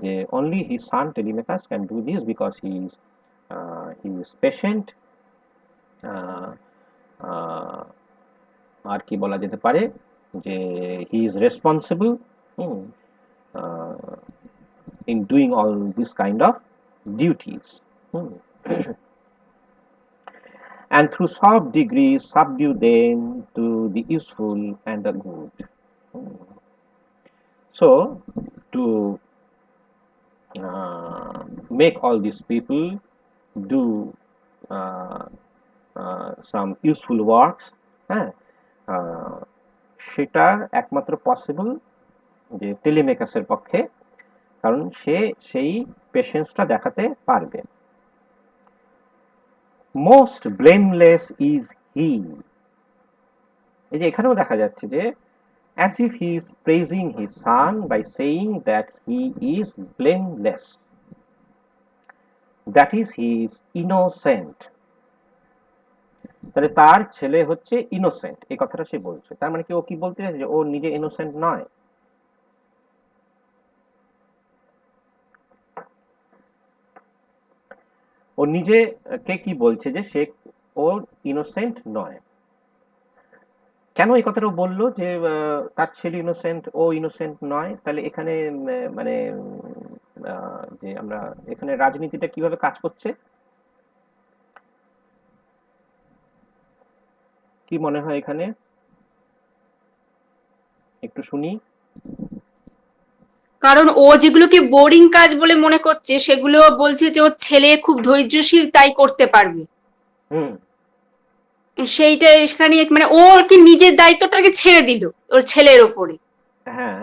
Speaker 1: যে only his son Telemachus can do this because he is patient. আর কি বলা যেতে পারে যে he is responsible in doing all this kind of duties. And through soft degrees subdue them to the useful and the good. So to make all these people do uh, some useful works, হ্যাঁ সেটা একমাত্র possible যে টেলিমেকাসের পক্ষে, কারণ সে সেই পেশেন্সটা দেখাতে পারবে। Most blameless is he, এই যে এখানেও দেখা যাচ্ছে যে as if he is praising his son by saying that he is blameless, that is he is innocent। তাহলে তার ছেলে হচ্ছে ইনোসেন্ট, এই কথাটা সে বলছে, তার মানে কি ও কি বলতে চাইছে যে ও নিজে ইনোসেন্ট নয়? ও নিজে কে কি বলছে যে সে ও ইনোসেন্ট নয়। কেন এই কথাটা বললো যে তার ছেলে ইনোসেন্ট ও ইনোসেন্ট নয়? তাহলে এখানে মানে যে আমরা এখানে রাজনীতিটা কিভাবে কাজ করছে, কি মনে হয় এখানে একটু শুনি।
Speaker 7: কারণ ও যেগুলোকে বোরিং কাজ বলে মনে করছে সেগুলো বলছে যে ওর ছেলে খুব ধৈর্যশীল তাই করতে পারবে।
Speaker 1: হুম
Speaker 7: সেইটা এখানে মানে ও আর কি নিজের দায়িত্বটাকে ছেড়ে দিল ওর ছেলের ওপরে।
Speaker 1: হ্যাঁ,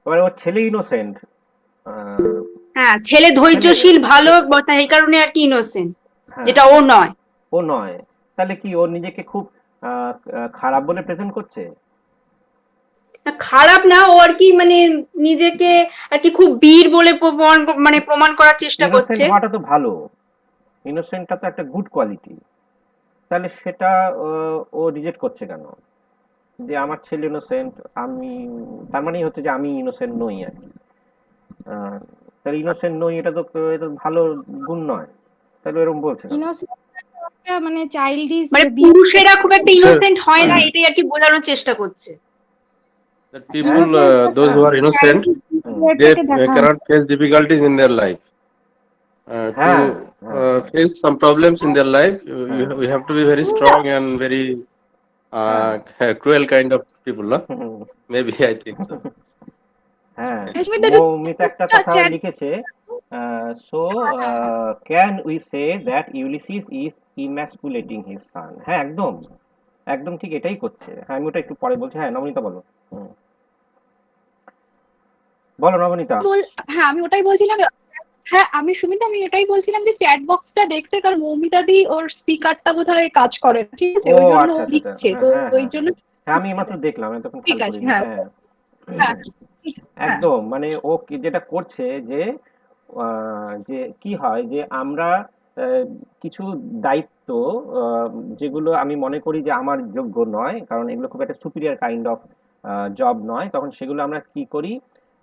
Speaker 1: এবার ওর ছেলে ইনোসেন্ট,
Speaker 7: হ্যাঁ, ছেলে ধৈর্যশীল ভালো এই কারণে আর কি ইনোসেন্ট,
Speaker 1: হ্যাঁ
Speaker 7: যেটা ও নয়।
Speaker 1: ও নয়, তাহলে কি ওর নিজেকে খুব খারাপ বলে প্রেজেন্ট করছে?
Speaker 7: খারাপ না, ও আর কি মানে নিজেকে আর কি খুব বীর বলে প্রমাণ করার চেষ্টা
Speaker 1: ইনোসেন্ট
Speaker 7: করছে।
Speaker 1: হওয়াটা তো ভালো, ইনোসেন্টটা তো একটা গুড কোয়ালিটি, তাহলে সেটা ও রিজেক্ট করছে কেন? যে আমার ছেলে ইনোসেন্ট, আমি তার মানেই হচ্ছে যে আমি ইনোসেন্ট নই আর কি। তাহলে ইনোসেন্ট নই, এটা তো ভালো গুণ নয়, তাহলে এরকম বলছে কেন?
Speaker 8: মানে চাইল্ডিশ
Speaker 7: মানে পুরুষেরা খুব একটা ইনোসেন্ট হয় না, এটাই আর কি বোঝানোর চেষ্টা করছে।
Speaker 2: That people, those who are innocent, they cannot face difficulties in their life. To face some problems in their life, we have to be very strong and very cruel kind of people, no? Maybe I think so.
Speaker 1: হ্যাঁ,
Speaker 5: Rashmita,
Speaker 1: Moumita একটা কথা লিখেছে, so can we say that Ulysses is emasculating his son? হ্যাঁ, একদম একদম ঠিক এটাই করছে। হ্যাঁ, আমি ওটা একটু পরে বলছি। হ্যাঁ, নবনীতা বলো। বলো নবনীতা।
Speaker 9: হ্যাঁ আমি ওটাই বলছিলাম। হ্যাঁ আমি সুমিতা, আমি এটাই বলছিলাম যে চ্যাট বক্সটা দেখতে, কারণ মৌমিতা দি ওর স্পিকারটা বোধহয় কাজ করে না, ঠিক আছে,
Speaker 1: ও
Speaker 9: ওই জন্য
Speaker 1: আচ্ছা
Speaker 9: ও
Speaker 1: আচ্ছা,
Speaker 9: লিখছে, তো
Speaker 1: হ্যাঁ
Speaker 9: ওই জন্য।
Speaker 1: হ্যাঁ, আমি মাত্র দেখলাম, এতক্ষণ
Speaker 9: ঠিক
Speaker 1: খেয়াল
Speaker 9: আছে,
Speaker 1: করিনি।
Speaker 9: হ্যাঁ
Speaker 1: হ্যাঁ
Speaker 9: হ্যাঁ
Speaker 1: একদম, মানে ও যেটা করছে যে যে কি হয় যে আমরা কিছু দায়িত্ব যেগুলো আমি মনে করি যে আমার যোগ্য নয়, কারণ এগুলো খুব একটা সুপিরিয়র কাইন্ড অফ জব নয়, তখন সেগুলো আমরা কি করি,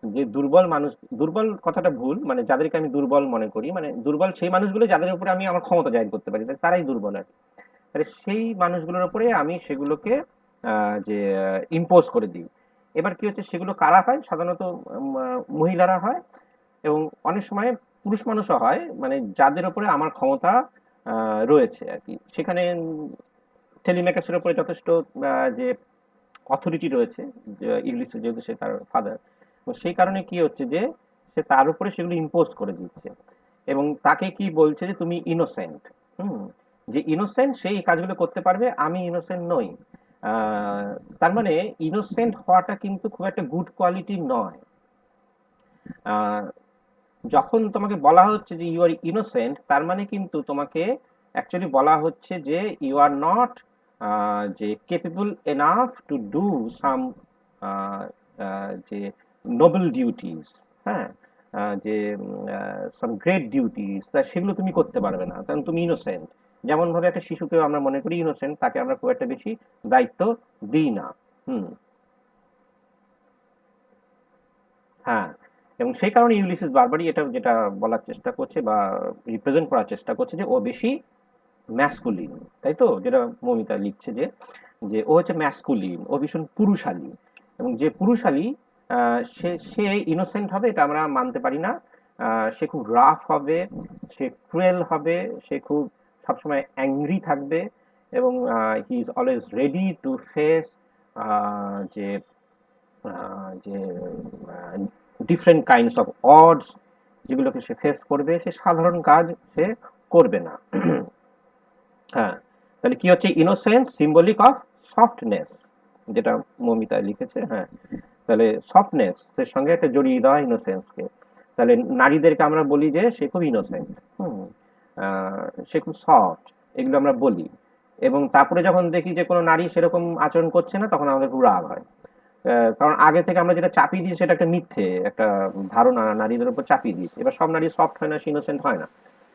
Speaker 1: যে দুর্বল মানুষ, দুর্বল কথাটা ভুল, মানে যাদেরকে আমি দুর্বল মনে করি, মানে দুর্বল সেই মানুষগুলো যাদের উপরে আমি আমার ক্ষমতা জাহির করতে পারি, তারাই দুর্বল আর কি। তাহলে সেই মানুষগুলোর উপরে আমি সেগুলোকে যে ইম্পোজ করে দিই। এবার কি হচ্ছে, সেগুলো কারা হয়? সাধারণত মহিলারা হয়, এবং অনেক সময় পুরুষ মানুষও হয়, মানে যাদের উপরে আমার ক্ষমতা রয়েছে আর কি। সেখানে টেলিমেকার্সের উপরে যথেষ্ট যে অথরিটি রয়েছে, ইংলিশে যেহেতু সে তার ফাদার, সেই কারণে কি হচ্ছে যে সে তার উপরে সেগুলো ইম্পোজ করে দিচ্ছে, এবং তাকে কি বলছে যে তুমি ইনোসেন্ট। যে ইনোসেন্ট সেই এই কাজগুলো করতে পারবে, আমি ইনোসেন্ট নই। তার মানে ইনোসেন্ট হওয়াটা কিন্তু খুব একটা গুড কোয়ালিটি নয়। যখন তোমাকে বলা হচ্ছে যে ইউ আর ইনোসেন্ট, তার মানে কিন্তু তোমাকে অ্যাকচুয়ালি বলা হচ্ছে যে ইউ আর নট যে কেপেবল এনাফ টু ডু সাম যে নোবেল ডিউটিস, হ্যাঁ, যে সাম গ্রেট ডিউটিস, সেগুলো তুমি করতে পারবে না, কারণ তুমি ইনোসেন্ট। যেমন ভাবে একটা শিশুকেও আমরা মনে করি ইনোসেন্ট, তাকে আমরা খুব একটা বেশি দায়িত্ব দিই না। হ্যাঁ, এবং সেই কারণে ইউলিসিস বারবারই এটা যেটা বলার চেষ্টা করছে বা রিপ্রেজেন্ট করার চেষ্টা করছে যে ও বেশি ম্যাসকুলিন, তাই তো? যেটা মৌমিতা লিখছে যে যে ও হচ্ছে ম্যাসকুলিন, ও ভীষণ পুরুষালী, এবং যে পুরুষালী সে সে ইনোসেন্ট হবে এটা আমরা মানতে পারি না। সে খুব রাফ হবে, সে ক্রুয়েল হবে, সে খুব সবসময় অ্যাংরি থাকবে, এবং he is always ready to face যে যে ডিফারেন্ট কাইন্ডস অফ অডস, যেগুলোকে সে ফেস করবে, সে সাধারণ কাজ সে করবে না। হ্যাঁ, তাহলে কি হচ্ছে, ইনোসেন্স সিম্বলিক অফ সফটনেস, যেটা মৌমিতা লিখেছে। হ্যাঁ, তাহলে সফটনেস এর সঙ্গে একটা জড়িয়ে দেওয়া ইনোসেন্সকে। তাহলে নারীদেরকে আমরা বলি যে সে খুব ইনোসেন্ট, সে খুব সফট, এগুলো আমরা বলি। এবং তারপরে যখন দেখি যে কোনো নারী সেরকম আচরণ করছে না, তখন আমাদের খুব রাগ হয়, কারণ আগে থেকে আমরা যেটা চাপিয়ে দিই সেটা একটা মিথ্যে একটা ধারণা নারীদের উপর চাপিয়ে দিই। এবার সব নারী সফট হয় না, ইনোসেন্ট হয় না।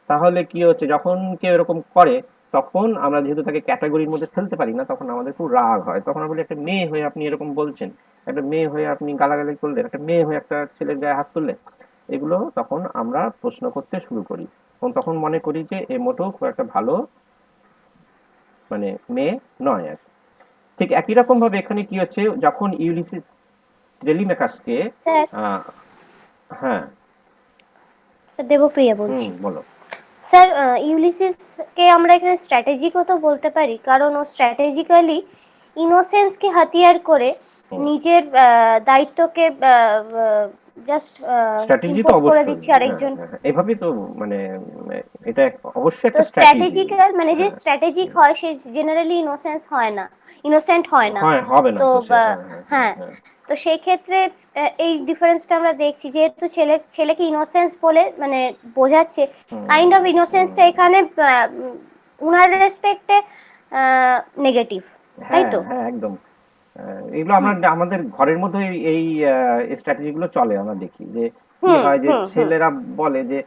Speaker 1: তাহলে কি হচ্ছে, যখন কেউ এরকম করে, তখন আমরা যেহেতু তাকে ক্যাটাগরির মধ্যে ফেলতে পারি না, তখন আমাদের খুব রাগ হয়। তখন আমরা বলি, একটা মেয়ে হয়ে আপনি এরকম বলছেন, একটা মেয়ে হয়ে আপনি গালাগালি করলেন, একটা মেয়ে হয়ে একটা ছেলের গায়ে হাত তুললেন, এগুলো তখন আমরা প্রশ্ন করতে শুরু করি, এবং তখন মনে করি যে এ মোটেও খুব একটা ভালো মানে মেয়ে নয় আর। ঠিক একই রকম ভাবে এখানে কি হচ্ছে, যখন ইউলিসিস টেলিমেকাসকে
Speaker 3: স্যার
Speaker 1: হ্যাঁ
Speaker 3: স্যার দেবপ্রিয়া বলছি।
Speaker 1: বলো।
Speaker 3: স্যার ইউলিসিসকে আমরা এখানে স্ট্র্যাটেজিকও তো বলতে পারি, কারণ ও স্ট্র্যাটেজিক্যালি ইনোসেন্সকে হাতিয়ার করে নিজের দায়িত্বকে জাস্ট
Speaker 1: স্ট্র্যাটেজি তো
Speaker 3: ইম্পোজ করে
Speaker 1: অবশ্যই,
Speaker 3: দিচ্ছে আরেকজন।
Speaker 1: এভাবেই তো মানে এটা অবশ্যই
Speaker 3: তো
Speaker 1: একটা স্ট্র্যাটেজি।
Speaker 3: স্ট্র্যাটেজিক্যাল মানে যে স্ট্র্যাটেজিক হয় সে জেনারেলি ইনোসেন্ট হয় না।
Speaker 1: হবে না
Speaker 3: তো
Speaker 1: তো সে,
Speaker 3: হ্যাঁ, তো সেই ক্ষেত্রে এই ডিফারেন্সটা আমরা দেখছি, যেহেতু ছেলেকে ইনোসেন্স বলে মানে বোঝাচ্ছে, কাইন্ড অফ ইনোসেন্সটা এখানে উনার রেসপেক্টে নেগেটিভ, তাই তো?
Speaker 1: হ্যাঁ একদম। এগুলো আমরা আমাদের ঘরের মধ্যে এই স্ট্র্যাটেজি গুলো চলে, আমরা দেখি যে কি হয় যে ছেলেরা বলে যে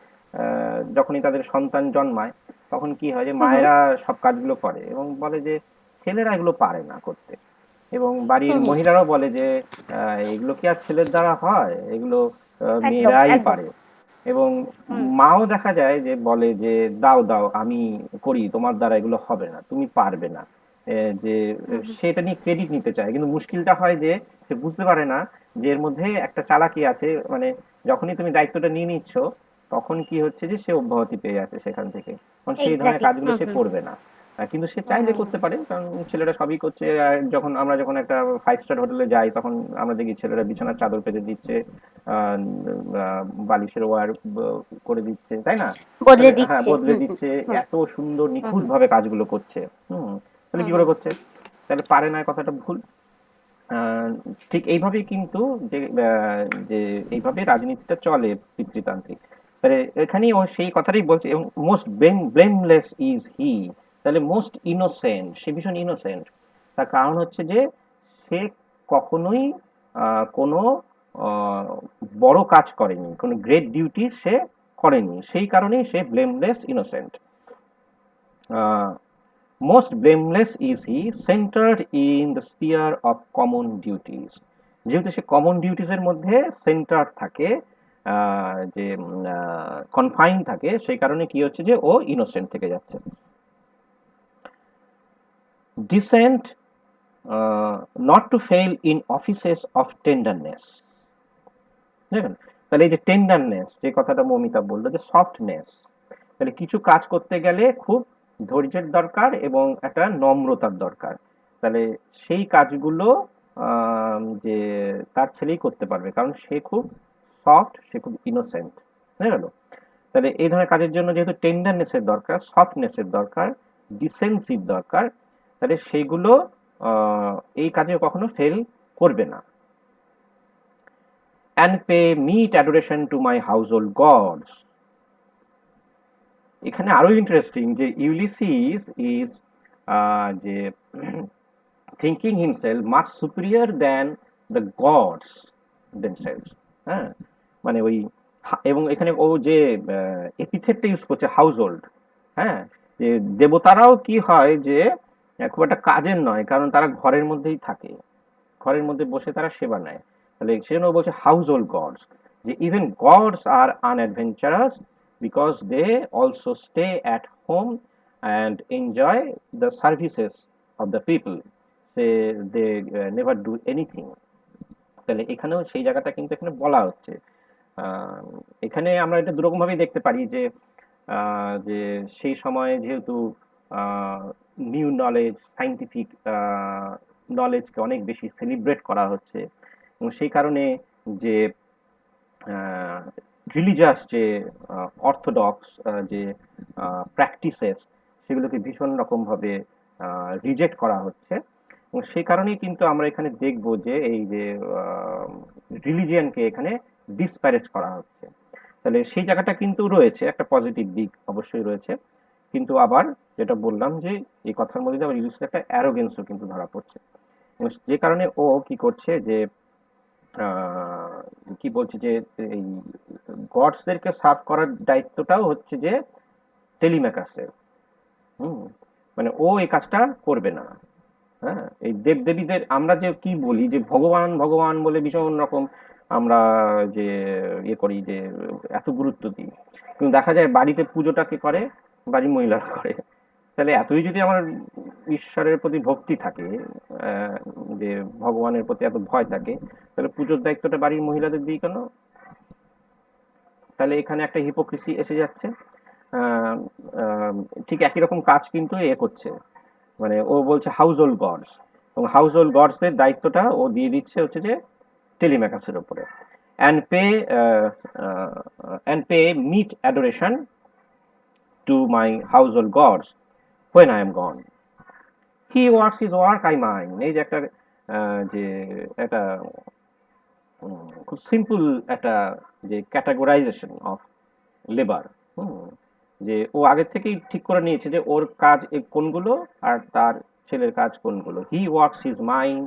Speaker 1: যখনই তাদের সন্তান জন্মায় তখন কি হয় যে মায়েরা সব কাজগুলো করে এবং বলে যে ছেলেরা এগুলো পারে না করতে, এবং বাড়ির মহিলারাও বলে যে এগুলো কি আর ছেলের দ্বারা হয়, এগুলো মেয়েরাই পারে। এবং মাও দেখা যায় যে বলে যে দাও দাও আমি করি, তোমার দ্বারা এগুলো হবে না, তুমি পারবে না, যে সেটা নিয়ে ক্রেডিট নিতে চায়। কিন্তু মুশকিলটা হয় যে সে বুঝতে পারে না যে এর মধ্যে একটা চালাকি আছে, মানে যখনই তুমি দায়িত্বটা নিয়ে নিচ্ছ তখন কি হচ্ছে যে সে অব্যাহতি পেয়ে যাচ্ছে সেখান থেকে, কারণ সেই ধরনের কাজগুলো সে করবে না। কিন্তু সে চাইলে করতে পারে, কারণ ছেলেরা সবই করছে। আমরা যখন একটা 5 স্টার হোটেলে যাই তখন আমরা দেখি ছেলেরা বিছানার চাদর পেতে দিচ্ছে, বালিশের ওয়্যার করে দিচ্ছে, তাই না?
Speaker 3: বদলে
Speaker 1: হ্যাঁ
Speaker 3: দিচ্ছে।
Speaker 1: বদলে দিচ্ছে, এত সুন্দর নিখুঁত ভাবে কাজগুলো করছে। তাহলে কি করে করছে? তাহলে পারে না, কথাটা ভুল। ঠিক এইভাবেই কিন্তু যে এইভাবে রাজনীতিটা চলে পিতৃতান্ত্রিক। তাহলে এখানেই ও সেই কথাটাই বলছে, এবং মোস্ট ব্লেমলেস ইজ হি, তাহলে মোস্ট ইনোসেন্ট, সে ভীষণ ইনোসেন্ট। তার কারণ হচ্ছে যে সে কখনোই কোনো বড় কাজ করেনি, কোনো গ্রেট ডিউটি সে করেনি, সেই কারণেই সে blameless innocent. Most blameless is he, centered in the sphere of common duties. যেহেতু সে কমন ডিউটিস এর মধ্যে সেন্টার থাকে, যে কনফাইন থাকে, সেই কারণে কি হচ্ছে যে ও ইনোসেন্ট থেকে যাচ্ছে। Decent not to fail in offices of tenderness. দেখুন, তাহলে এই যে টেন্ডারনেস, যে কথাটা মৌমিতা বললো, যে সফটনেস, তাহলে কিছু কাজ করতে গেলে খুব ধৈর্যের দরকার এবং একটা নম্রতার দরকার। তাহলে সেই কাজগুলো যে তার ছেলেই করতে পারবে, কারণ সে খুব সফট, সে খুব ইনোসেন্ট, বুঝে গেল? তাহলে এই ধরনের কাজের জন্য যেহেতু টেন্ডারনেসের দরকার, সফটনেসের দরকার, ডিসেন্সির দরকার, তাহলে সেইগুলো এই কাজে কখনো ফেল করবে না। and pay meet adoration to my household gods. এখানে আরো ইন্টারেস্টিং যে ইউলিসিস ইজ যে thinking himself much superior than the gods themselves. হ্যাঁ, মানে ওই, এবং এখানে ও যে এপিথেটটা ইউজ করছে হাউসহোল্ড, হ্যাঁ, যে দেবতারাও কি হয় যে খুব একটা কাজের নয়, কারণ তারা ঘরের মধ্যেই থাকে, ঘরের মধ্যে বসে তারা সেবা নেয়। তাহলে সেজন্য বলছে হাউসহোল্ড গডস, যে even gods are unadventurous because they also stay at home and enjoy the services of the people, they never do anything. তাহলে এখানেও সেই জায়গাটা কিন্তু এখানে বলা হচ্ছে। এখানে আমরা এটা দুরকম ভাবেই দেখতে পারি যে যে সেই সময়ে যেহেতু নিউ নলেজ, সাইন্টিফিক নলেজকে অনেক বেশি সেলিব্রেট করা হচ্ছে, এবং সেই কারণে যে রিলিজিয়াস যে অর্থোডক্স যে প্র্যাকটিসেস, সেগুলোকে ভীষণ রকমভাবে রিজেক্ট করা হচ্ছে। এবং সেই কারণেই কিন্তু আমরা এখানে দেখব যে এই যে রিলিজিয়ানকে এখানে ডিসপ্যারেজ করা হচ্ছে। তাহলে সেই জায়গাটা কিন্তু রয়েছে, একটা পজিটিভ দিক অবশ্যই রয়েছে, কিন্তু আবার যেটা বললাম যে এই কথার মধ্যে আবার ইউলিসিসের একটা অ্যারোগেন্সও কিন্তু ধরা পড়ছে, যে কারণে ও কি করছে যে কি বলছে যে এই গডসদেরকে সার্ভ করার দায়িত্বটাও হচ্ছে যে টেলিম্যাকাসের। মানে ও এই কাজটা করবে না। হ্যাঁ, এই দেবদেবীদের আমরা যে কি বলি যে ভগবান ভগবান বলে ভীষণ রকম আমরা যে ইয়ে করি, যে এত গুরুত্ব দিই, কিন্তু দেখা যায় বাড়িতে পুজোটাকে করে বাড়ির মহিলারা করে। তাহলে এতই যদি আমার ঈশ্বরের প্রতি ভক্তি থাকে, যে ভগবানের প্রতি এত ভয় থাকে, তাহলে পুজোর দায়িত্বটা বাড়ির মহিলাদের দিই কেন? তাহলে এখানে একটা হিপোক্রিসি এসে যাচ্ছে। ঠিক একই রকম কাজ কিন্তু এ করছে, মানে ও বলছে হাউস হোল্ড গডস, এবং হাউস হোল্ড গডসদের দায়িত্বটা ও দিয়ে দিচ্ছে হচ্ছে যে টেলিম্যাকাসের উপরে। And pay meet adoration to my household gods when I am gone. He works his work, I mine. এই যে একটা যে একটা খুব সিম্পল একটা যে ক্যাটাগরাইজেশন অফ লেবার, যে ও আগে থেকেই ঠিক করে নিয়েছে যে ওর কাজ কোনগুলো আর তার ছেলের কাজ কোনগুলো। He works his mind,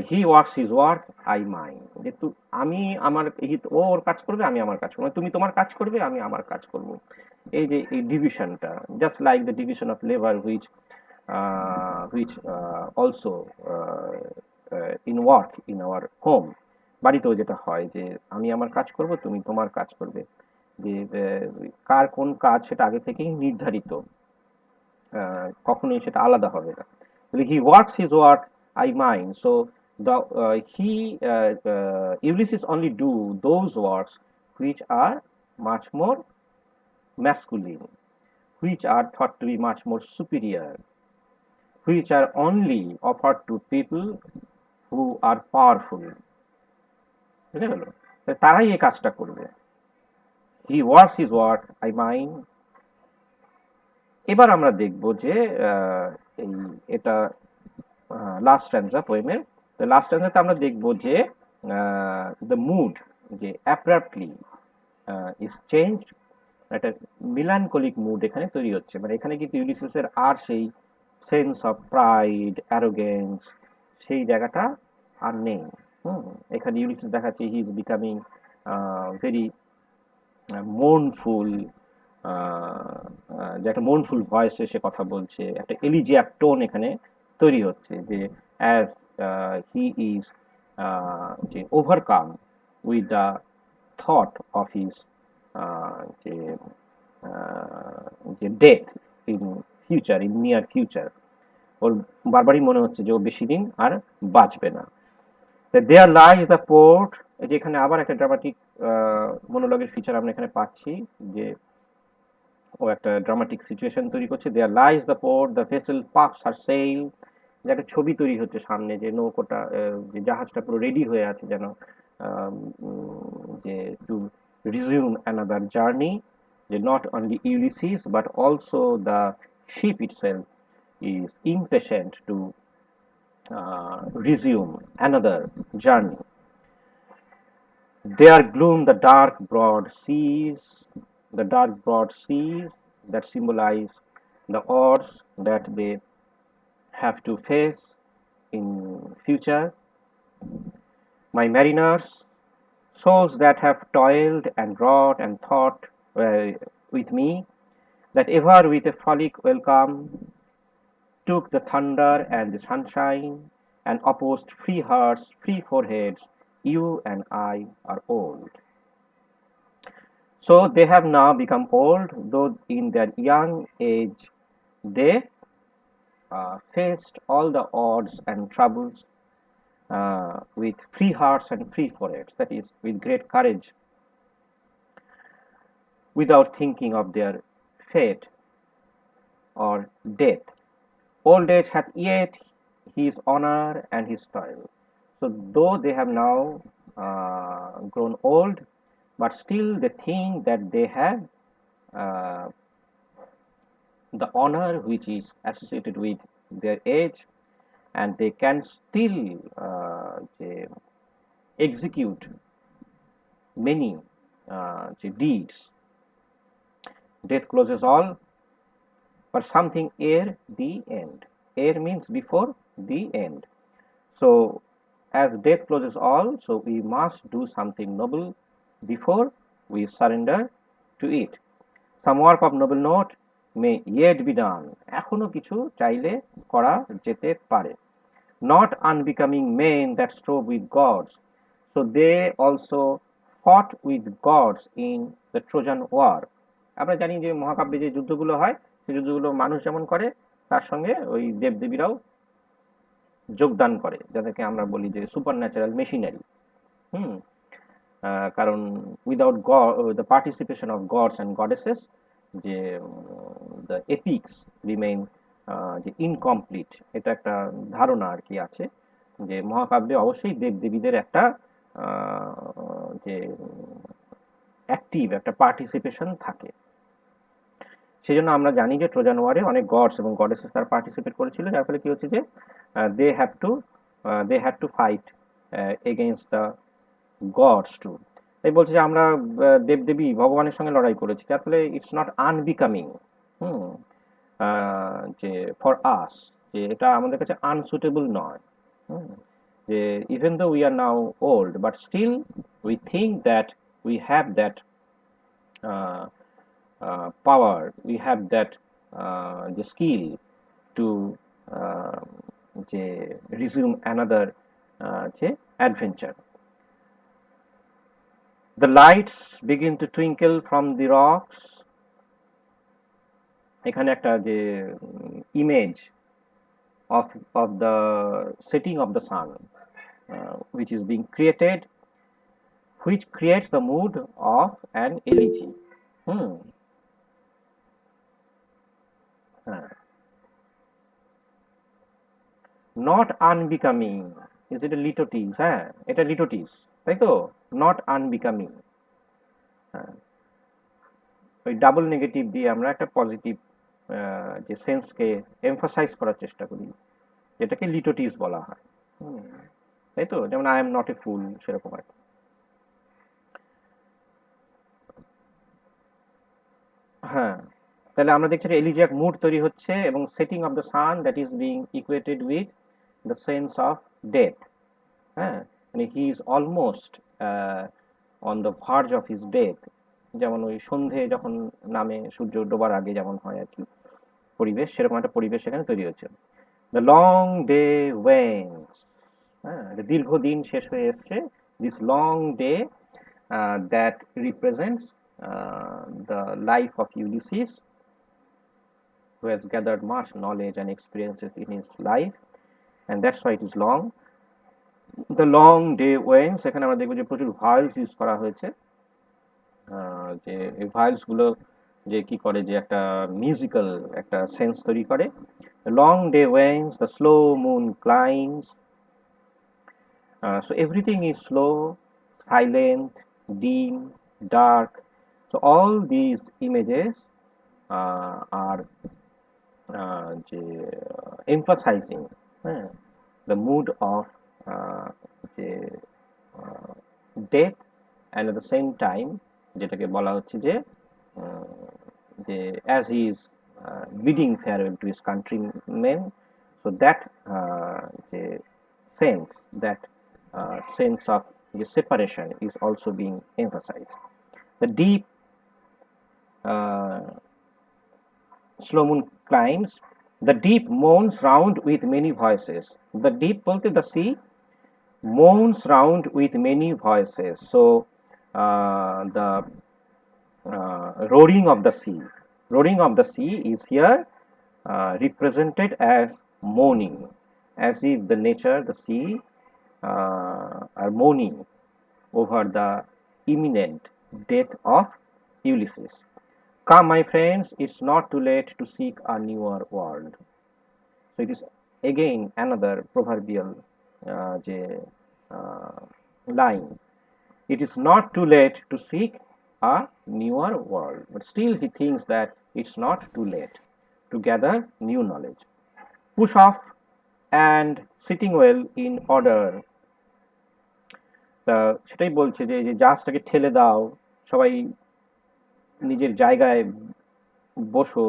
Speaker 1: he works his work, I mind. যে আমি আমার ও ওর কাজ করবে, আমি আমার কাজ করবো, তুমি তোমার কাজ করবে, আমি আমার কাজ করব। এই যে এই ডিভিশনটা, just like the division of labour which also in work in our home. বাড়িতেও যেটা হয় যে আমি আমার কাজ করব, তুমি তোমার কাজ করবে, যে কার কোন কাজ সেটা আগে থেকেই নির্ধারিত, কখনোই সেটা আলাদা হবে না। He works his work, I mind. So Ulysses only do those works which are much more masculine, which are thought to be much more superior, which are only offered to people who are powerful. বুঝে গেল? তারাই এই কাজটা করবে। He works his work, I mind. এবার আমরা দেখব যে এটা লাস্ট স্ট্যান্জা পোয়েমের। তো লাস্ট স্ট্যান্জাতে আমরা দেখব যে দ্য মুড যে অ্যাব্রাপ্টলি ইজ চেঞ্জড, একটা মিলানকলিক মুড এখানে তৈরি হচ্ছে। মানে এখানে কিন্তু ইউলিসিসের আর সেই সেন্স অফ প্রাইড, অ্যারোগেন্স, সেই জায়গাটা আর নেই। এখানে ইউলিসিস দেখাচ্ছে হি ইজ বিকামিং ভেরি মোর্নফুল, যে একটা মোর্নফুল ভয়েসে সে কথা বলছে, একটা এলিজিয়াক টোন এখানে তৈরি হচ্ছে, যে অ্যাজ হি ইজ যে overcome with the thought of his যে death in future, in near future. ওর বারবারই মনে হচ্ছে যে ও বেশি দিন আর বাঁচবে না। দেয়ার লাইজ দ্য পোর্ট, যে এখানে আবার একটা ড্রামাটিক মনোলগের ফিচার আমরা এখানে পাচ্ছি, যে ও একটা ড্রামাটিক সিচুয়েশন তৈরি করছে। There lies the port, the vessel puffs her sail, যে একটা ছবি তৈরি হচ্ছে সামনে, যে নৌকোটা, যে জাহাজটা পুরো রেডি হয়ে আছে যেন যে টু রিজিউম অ্যানাদার জার্নি, যে not only Ulysses but also the ship itself is impatient to resume another journey. There gloom the dark broad seas that symbolize the odds that they have to face in future. My mariners, souls that have toiled and wrought and thought with me, that ever with a frolic welcome took the thunder and the sunshine, and opposed free hearts, free foreheads, you and I are old. So they have now become old, though in their young age they faced all the odds and troubles with free hearts and free foreheads, that is, with great courage, without thinking of their fate or death. Old age hath yet his honor and his toil. So though they have now grown old, but still they think that they have the honor which is associated with their age, and they can still execute many deeds. Death closes all, but something ere the end. Ere means before the end. So as death closes all, so we must do something noble before we surrender to it. Some work of noble note may yet be done. এখনো কিছু চাইলে করা যেতে পারে। Not unbecoming men that strove with gods. So they also fought with gods in the Trojan War. আমরা জানি যে মহাকাব্যে যে যুদ্ধগুলো হয়, সেই যুদ্ধগুলো মানুষ যেমন করে, তার সঙ্গে ওই দেবদেবীরাও যোগদান করে, যাদেরকে আমরা বলি যে সুপার ন্যাচারাল মেশিনারি। কারণ without god, the participation of gods and goddesses, যে দ্য এপিক্স রিমেইন যে ইনকমপ্লিট, এটা একটা ধারণা আর কি আছে, যে মহাকাব্যে অবশ্যই দেবদেবীদের একটা যে অ্যাক্টিভ একটা পার্টিসিপেশন থাকে। সেই জন্য আমরা জানি যে ট্রোজান ওয়ারে অনেক গডস এবং গডেসেস তারা পার্টিসিপেট করেছিল, যার ফলে কি হচ্ছে যে they had to fight against the gods too. তাই বলছে যে আমরা দেবদেবী ভগবানের সঙ্গে লড়াই করেছি, যার ফলে ইটস নট আনবিকামিং যে ফর আস, যে এটা আমাদের কাছে আনসুটেবল নয়। যে even though we are now old but still we think that we have that power, we have that the skill to resume another adventure. The lights begin to twinkle from the rocks. এখানে একটা যে image of the setting of the sun which is being created, which creates the mood of an elegy. Not unbecoming, is it a litotes? হ্যাঁ, এটা লিটোটিস, তাই তো, not unbecoming. হ্যাঁ, ওই double negative দিয়ে আমরা একটা পজিটিভ যে সেন্সকে এমফাসাইজ করার চেষ্টা করি, যেটাকে লিটোটিস বলা হয়। তাই তো, যেমন আই এম নট এ ফুল, সেরকম আর কি। হ্যাঁ, তাহলে আমরা দেখছি যে এলিজিয়াক মুড তৈরি হচ্ছে, এবং setting of the sun that is being ইকুয়েটেড with the sense of death. হ্যাঁ, মানে he is almost on the verge of his death, যেমন ওই সন্ধে যখন নামে সূর্য ডোবার আগে যেমন হয় আর কি পরিবেশ, সেরকম একটা পরিবেশ এখানে তৈরি হচ্ছে। দ্য লং ডে ওয়েন্স, হ্যাঁ, দীর্ঘদিন শেষ হয়ে এসছে। This long day that represents the life of Ulysses, who has gathered much knowledge and experiences in his life, and that's why it is long. The long day wanes, এখানে আমরা দেখব যে প্রচুর ভায়েলস ইউজ করা হয়েছে, যে এই ভায়েলস গুলো যে কি করে, যে একটা মিউজিক্যাল একটা সেন্স তৈরি করে। The long day wanes, the slow moon climbs, so everything is slow, silent, dim, dark. So all these images are emphasizing the mood of death, and at the same time যেটাকে বলা হচ্ছে যে as he is bidding farewell to his countrymen, so that sense of separation is also being emphasized. The deep slow moon climbs, the deep moans round with many voices. The deep bolte the sea moans round with many voices. So the roaring of the sea is here represented as moaning, as if the nature, the sea are moaning over the imminent death of Ulysses. Come, my friends, it's not too late to seek a newer world. So it is again another proverbial line. It is not too late to seek a newer world, but still he thinks that it's not too late to gather new knowledge. Push off and sitting well in order. সেটাই বলছে যে জাহাজটাকে ঠেলে দাও, সবাই নিজের জায়গায় বসো,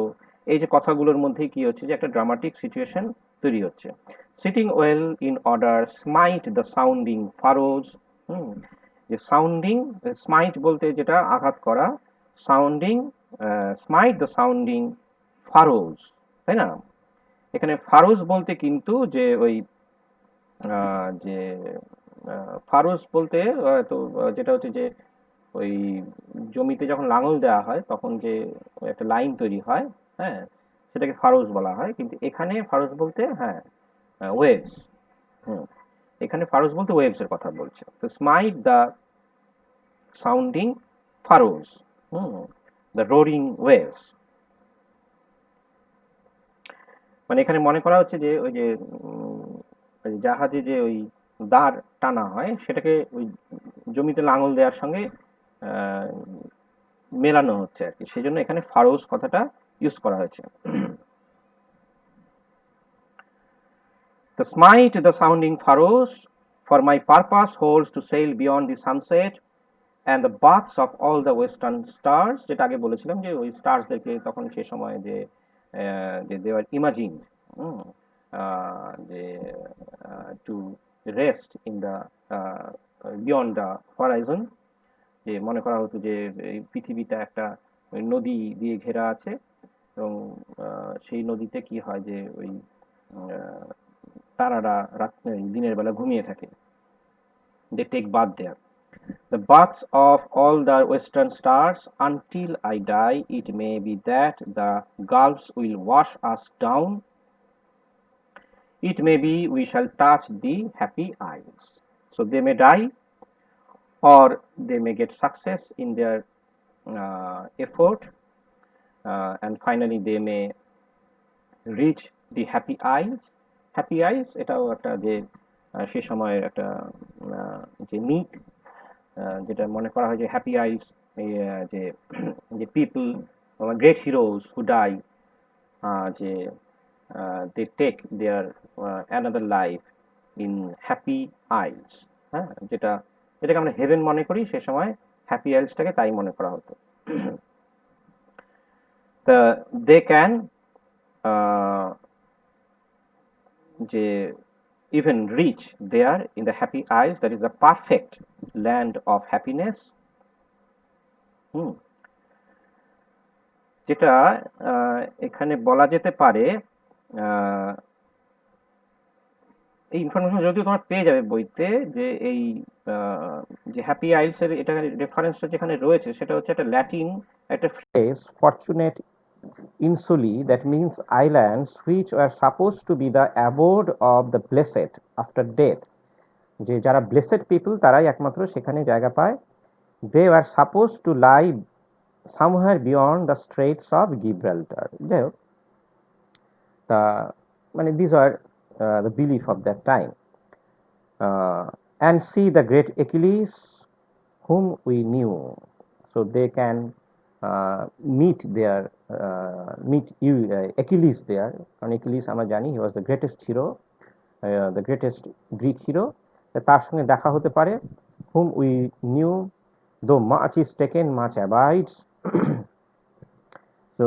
Speaker 1: এই যে কথাগুলোর মধ্যেই কি হচ্ছে যে একটা ড্রামাটিক সিচুয়েশন তৈরি হচ্ছে। Sitting well in order, smite the sounding furrows. যে সাউন্ডিং, স্মাইট বলতে যেটা আঘাত করা, sounding, smite the sounding furrows, তাই না? এখানে ফারোজ বলতে কিন্তু যে ওই যে ফারোজ বলতে তো যেটা হচ্ছে যে ওই জমিতে যখন লাঙল দেওয়া হয় তখন যে একটা লাইন তৈরি হয়, হ্যাঁ, সেটাকে ফারোজ বলা হয়। কিন্তু এখানে ফারোজ বলতে ওয়েভস, এখানে ফারোজ বলতে ওয়েভস এর কথা বলছে। তো স্মাইট the sounding furrows, the roaring waves. মানে এখানে মনে করা হচ্ছে যে ওই যে জাহাজে যে ওই দাঁড় টানা হয় সেটাকে ওই জমিতে লাঙল দেওয়ার সঙ্গে মেলানো হচ্ছে আর কি, সেই জন্য এখানে ফারোস কথাটা ইউজ করা হয়েছে। The smite the sounding furrows, for my purpose holds to sail beyond the sunset and the baths of all the western stars, যেটা আগে বলেছিলাম যে ওই স্টার্সদেরকে তখন সেই সময় যে they were imagined to rest in the beyond the horizon, যে মনে করা হতো যে এই পৃথিবীটা একটা নদী দিয়ে ঘেরা আছে এবং সেই নদীতে কি হয় যে ওই তারারা দিনের বেলা ঘুমিয়ে থাকে, they take bath there. The baths of all the western stars, until I die, it may be that the gulfs will wash us down. It may be we shall touch the happy isles. So they may die, or they may get success in their effort, and finally they may reach the happy isles. Happy isles এটাও একটা যে সেই সময়ের একটা যে myth, যেটা মনে করা হয় যে হ্যাপি আইলস যে people great heroes who die, যে they take their another life in happy isles, হ্যাঁ, যেটাকে আমরা হেভেন মনে করি, সে সময় হ্যাপি আইলসটাকে তাই মনে করা হতো। দে ক্যান যে even reach there in the happy isles, that is the perfect land of happiness, যেটা এখানে বলা যেতে পারে, এই ইনফরমেশন যদিও তোমার পেয়ে যাবে বইতে, যে এই যে হ্যাপি আইলস এর এটা রেফারেন্সটা যেখানে রয়েছে সেটা হচ্ছে একটা ল্যাটিন একটা phrase, fortunate insuli, that means islands which were supposed to be the abode of the blessed after death, যে যারা blessed people তারাই একমাত্র সেখানে জায়গা পায়। they were supposed to lie somewhere beyond the straits of Gibraltar, যাই হোক, মানে these are the belief of that time, and see the great Achilles whom we knew, so they can meet Achilles there, and Achilles আমরা জানি he was the greatest hero, the greatest Greek hero, তার সঙ্গে দেখা হতে পারে, whom we knew, though much is taken much abides. So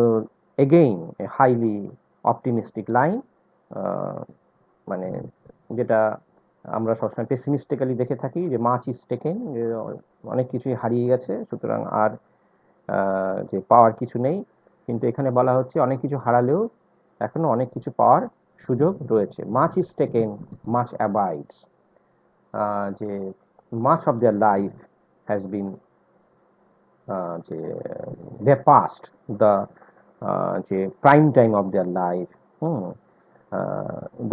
Speaker 1: again a highly optimistic line, মানে যেটা আমরা সবসময় পেসিমিস্টিক্যালি দেখে থাকি যে মাচ ইজ টেকেন, যে অনেক কিছুই হারিয়ে গেছে, সুতরাং আর যে পাওয়ার কিছু নেই, কিন্তু এখানে বলা হচ্ছে অনেক কিছু হারালেও এখনো অনেক কিছু পাওয়ার সুযোগ রয়েছে। মাচ ইজ টেকেন মাচ অ্যাবাইডস, যে much of their life has been যে দে পাস্ট দ্য যে prime time of their life,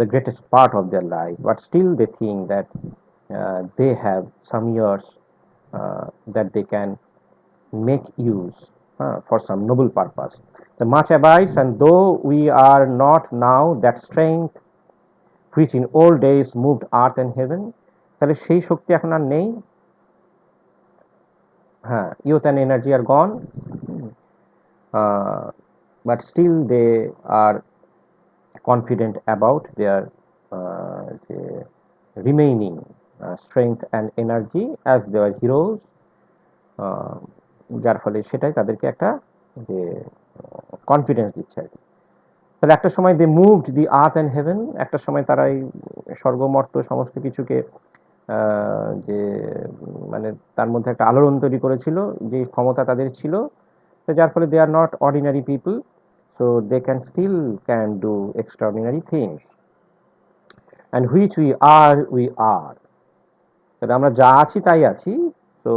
Speaker 1: the greatest part of their life, but still they think that they have some years that they can make use for some noble purpose. The much abides, and though we are not now that strength which in old days moved earth and heaven, তাহলে সেই শক্তি এখন আর নেই, হ্যাঁ, youth and energy are gone, but still they are confident about their remaining strength and energy as they are heroes, যার ফলে সেটাই তাদেরকে একটা যে কনফিডেন্স দিচ্ছে আর কি। তাহলে একটা সময় they moved the earth and heaven, একটা সময় তারা এই স্বর্গমর্ত সমস্ত কিছুকে যে মানে তার মধ্যে একটা আলোড়ন তৈরি করেছিল, যে ক্ষমতা তাদের ছিল, তো যার ফলে they are not ordinary people, so they can do extraordinary things, and which we are তাহলে আমরা যা আছি তাই আছি, so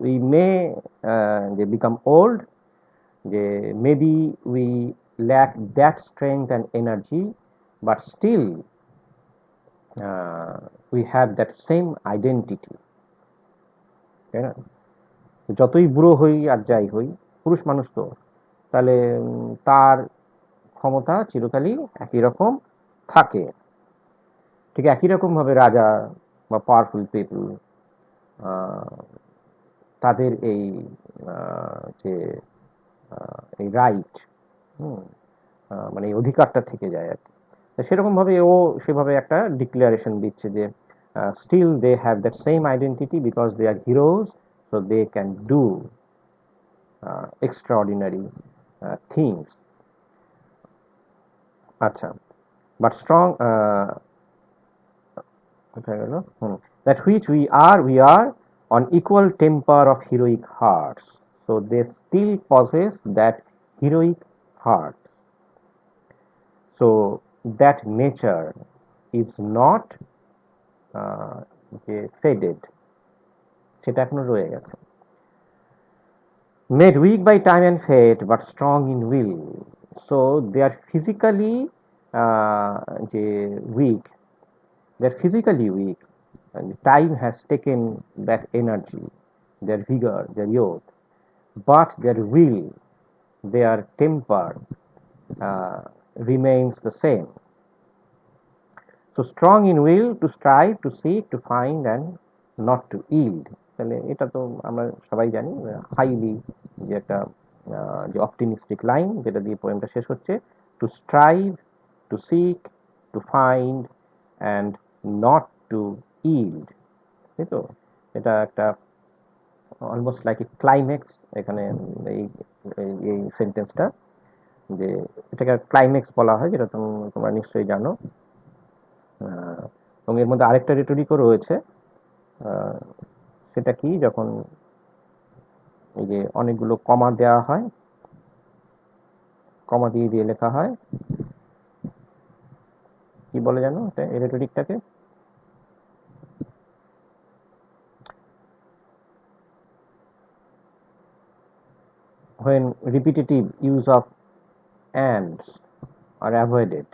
Speaker 1: we may become old, maybe we lack that strength and energy, but still we have that same identity, যতই বুড়ো হই আর যাই হই, পুরুষ মানুষ তো, তাহলে তার ক্ষমতা চিরকালই একই রকম থাকে। ঠিক একই রকমভাবে রাজা বা পাওয়ারফুল পিপল তাদের এই যে এই রাইট, মানে এই অধিকারটা থেকে যায় আর কি। তো সেরকমভাবে ও সেভাবে একটা ডিক্লারেশন দিচ্ছে যে still they have that same identity because they are heroes, so they can do extraordinary things. আচ্ছা, but strong that which we are on equal temper of heroic hearts, so they still possess that heroic heart, so that nature is not faded, সেটা এখনো রয়ে গেছে। Made weak by time and fate, but strong in will. So they are physically weak. They are physically weak, and time has taken that energy, their vigor, their youth, but their will, their temper remains the same. So strong in will, to strive, to seek, to find, and not to yield. তাহলে এটা তো আমরা সবাই জানি, highly যে একটা যে optimistic line যেটা দিয়ে পোয়েমটা শেষ হচ্ছে, to strive, to seek, to find and not to yield. তাই তো, এটা একটা অলমোস্ট লাইক এ ক্লাইম্যাক্স এখানে এই এই সেন্টেন্সটা, যে এটাকে ক্লাইম্যাক্স বলা হয়, যেটা তোমরা নিশ্চয়ই জানো। এবং এর মধ্যে আরেকটা রেটরিকও রয়েছে, সেটা কি, যখন এই যে অনেকগুলো কমা দেওয়া হয়, কমা দিয়ে দিয়ে লেখা হয়, কি বলে জানো এটা, এই রেটরিকটাকে? when repetitive use of ands are avoided,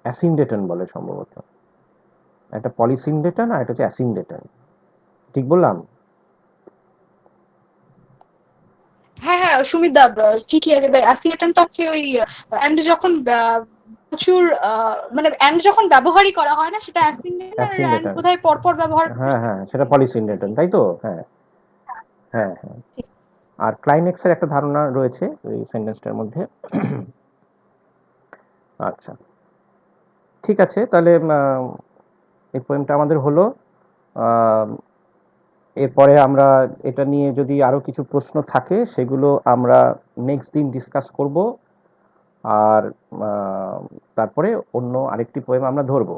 Speaker 1: অ্যাসিন্ডেটন বলে সম্ভবত, একটা পলিসিন্ডেটন আর একটা হচ্ছে অ্যাসিন্ডেটন, ঠিক বললাম?
Speaker 9: হ্যাঁ হ্যাঁ সুমিত দা ঠিকই আছে। অ্যাসিলেটন তো হচ্ছে ওই অ্যান্ড যখন প্রচুর মানে অ্যান্ড যখন ব্যবহারই করা হয় না সেটা অ্যাসিলেটন, আর অ্যান্ড বোধহয় পরপর ব্যবহার
Speaker 1: হ্যাঁ হ্যাঁ, সেটা পলিসিন্ডেটন, তাই তো? হ্যাঁ হ্যাঁ হ্যাঁ। আর ক্লাইম্যাক্সের একটা ধারণা রয়েছে এই সেন্টেন্সটার মধ্যে। আচ্ছা, ঠিক আছে, তাহলে এই পোয়েমটা আমাদের হলো। এরপরে আমরা এটা নিয়ে যদি আরো কিছু প্রশ্ন থাকে সেগুলো আমরা নেক্সট দিন ডিসকাস করব, আর তারপরে অন্য আরেকটি পোয়েম আমরা ধরবো।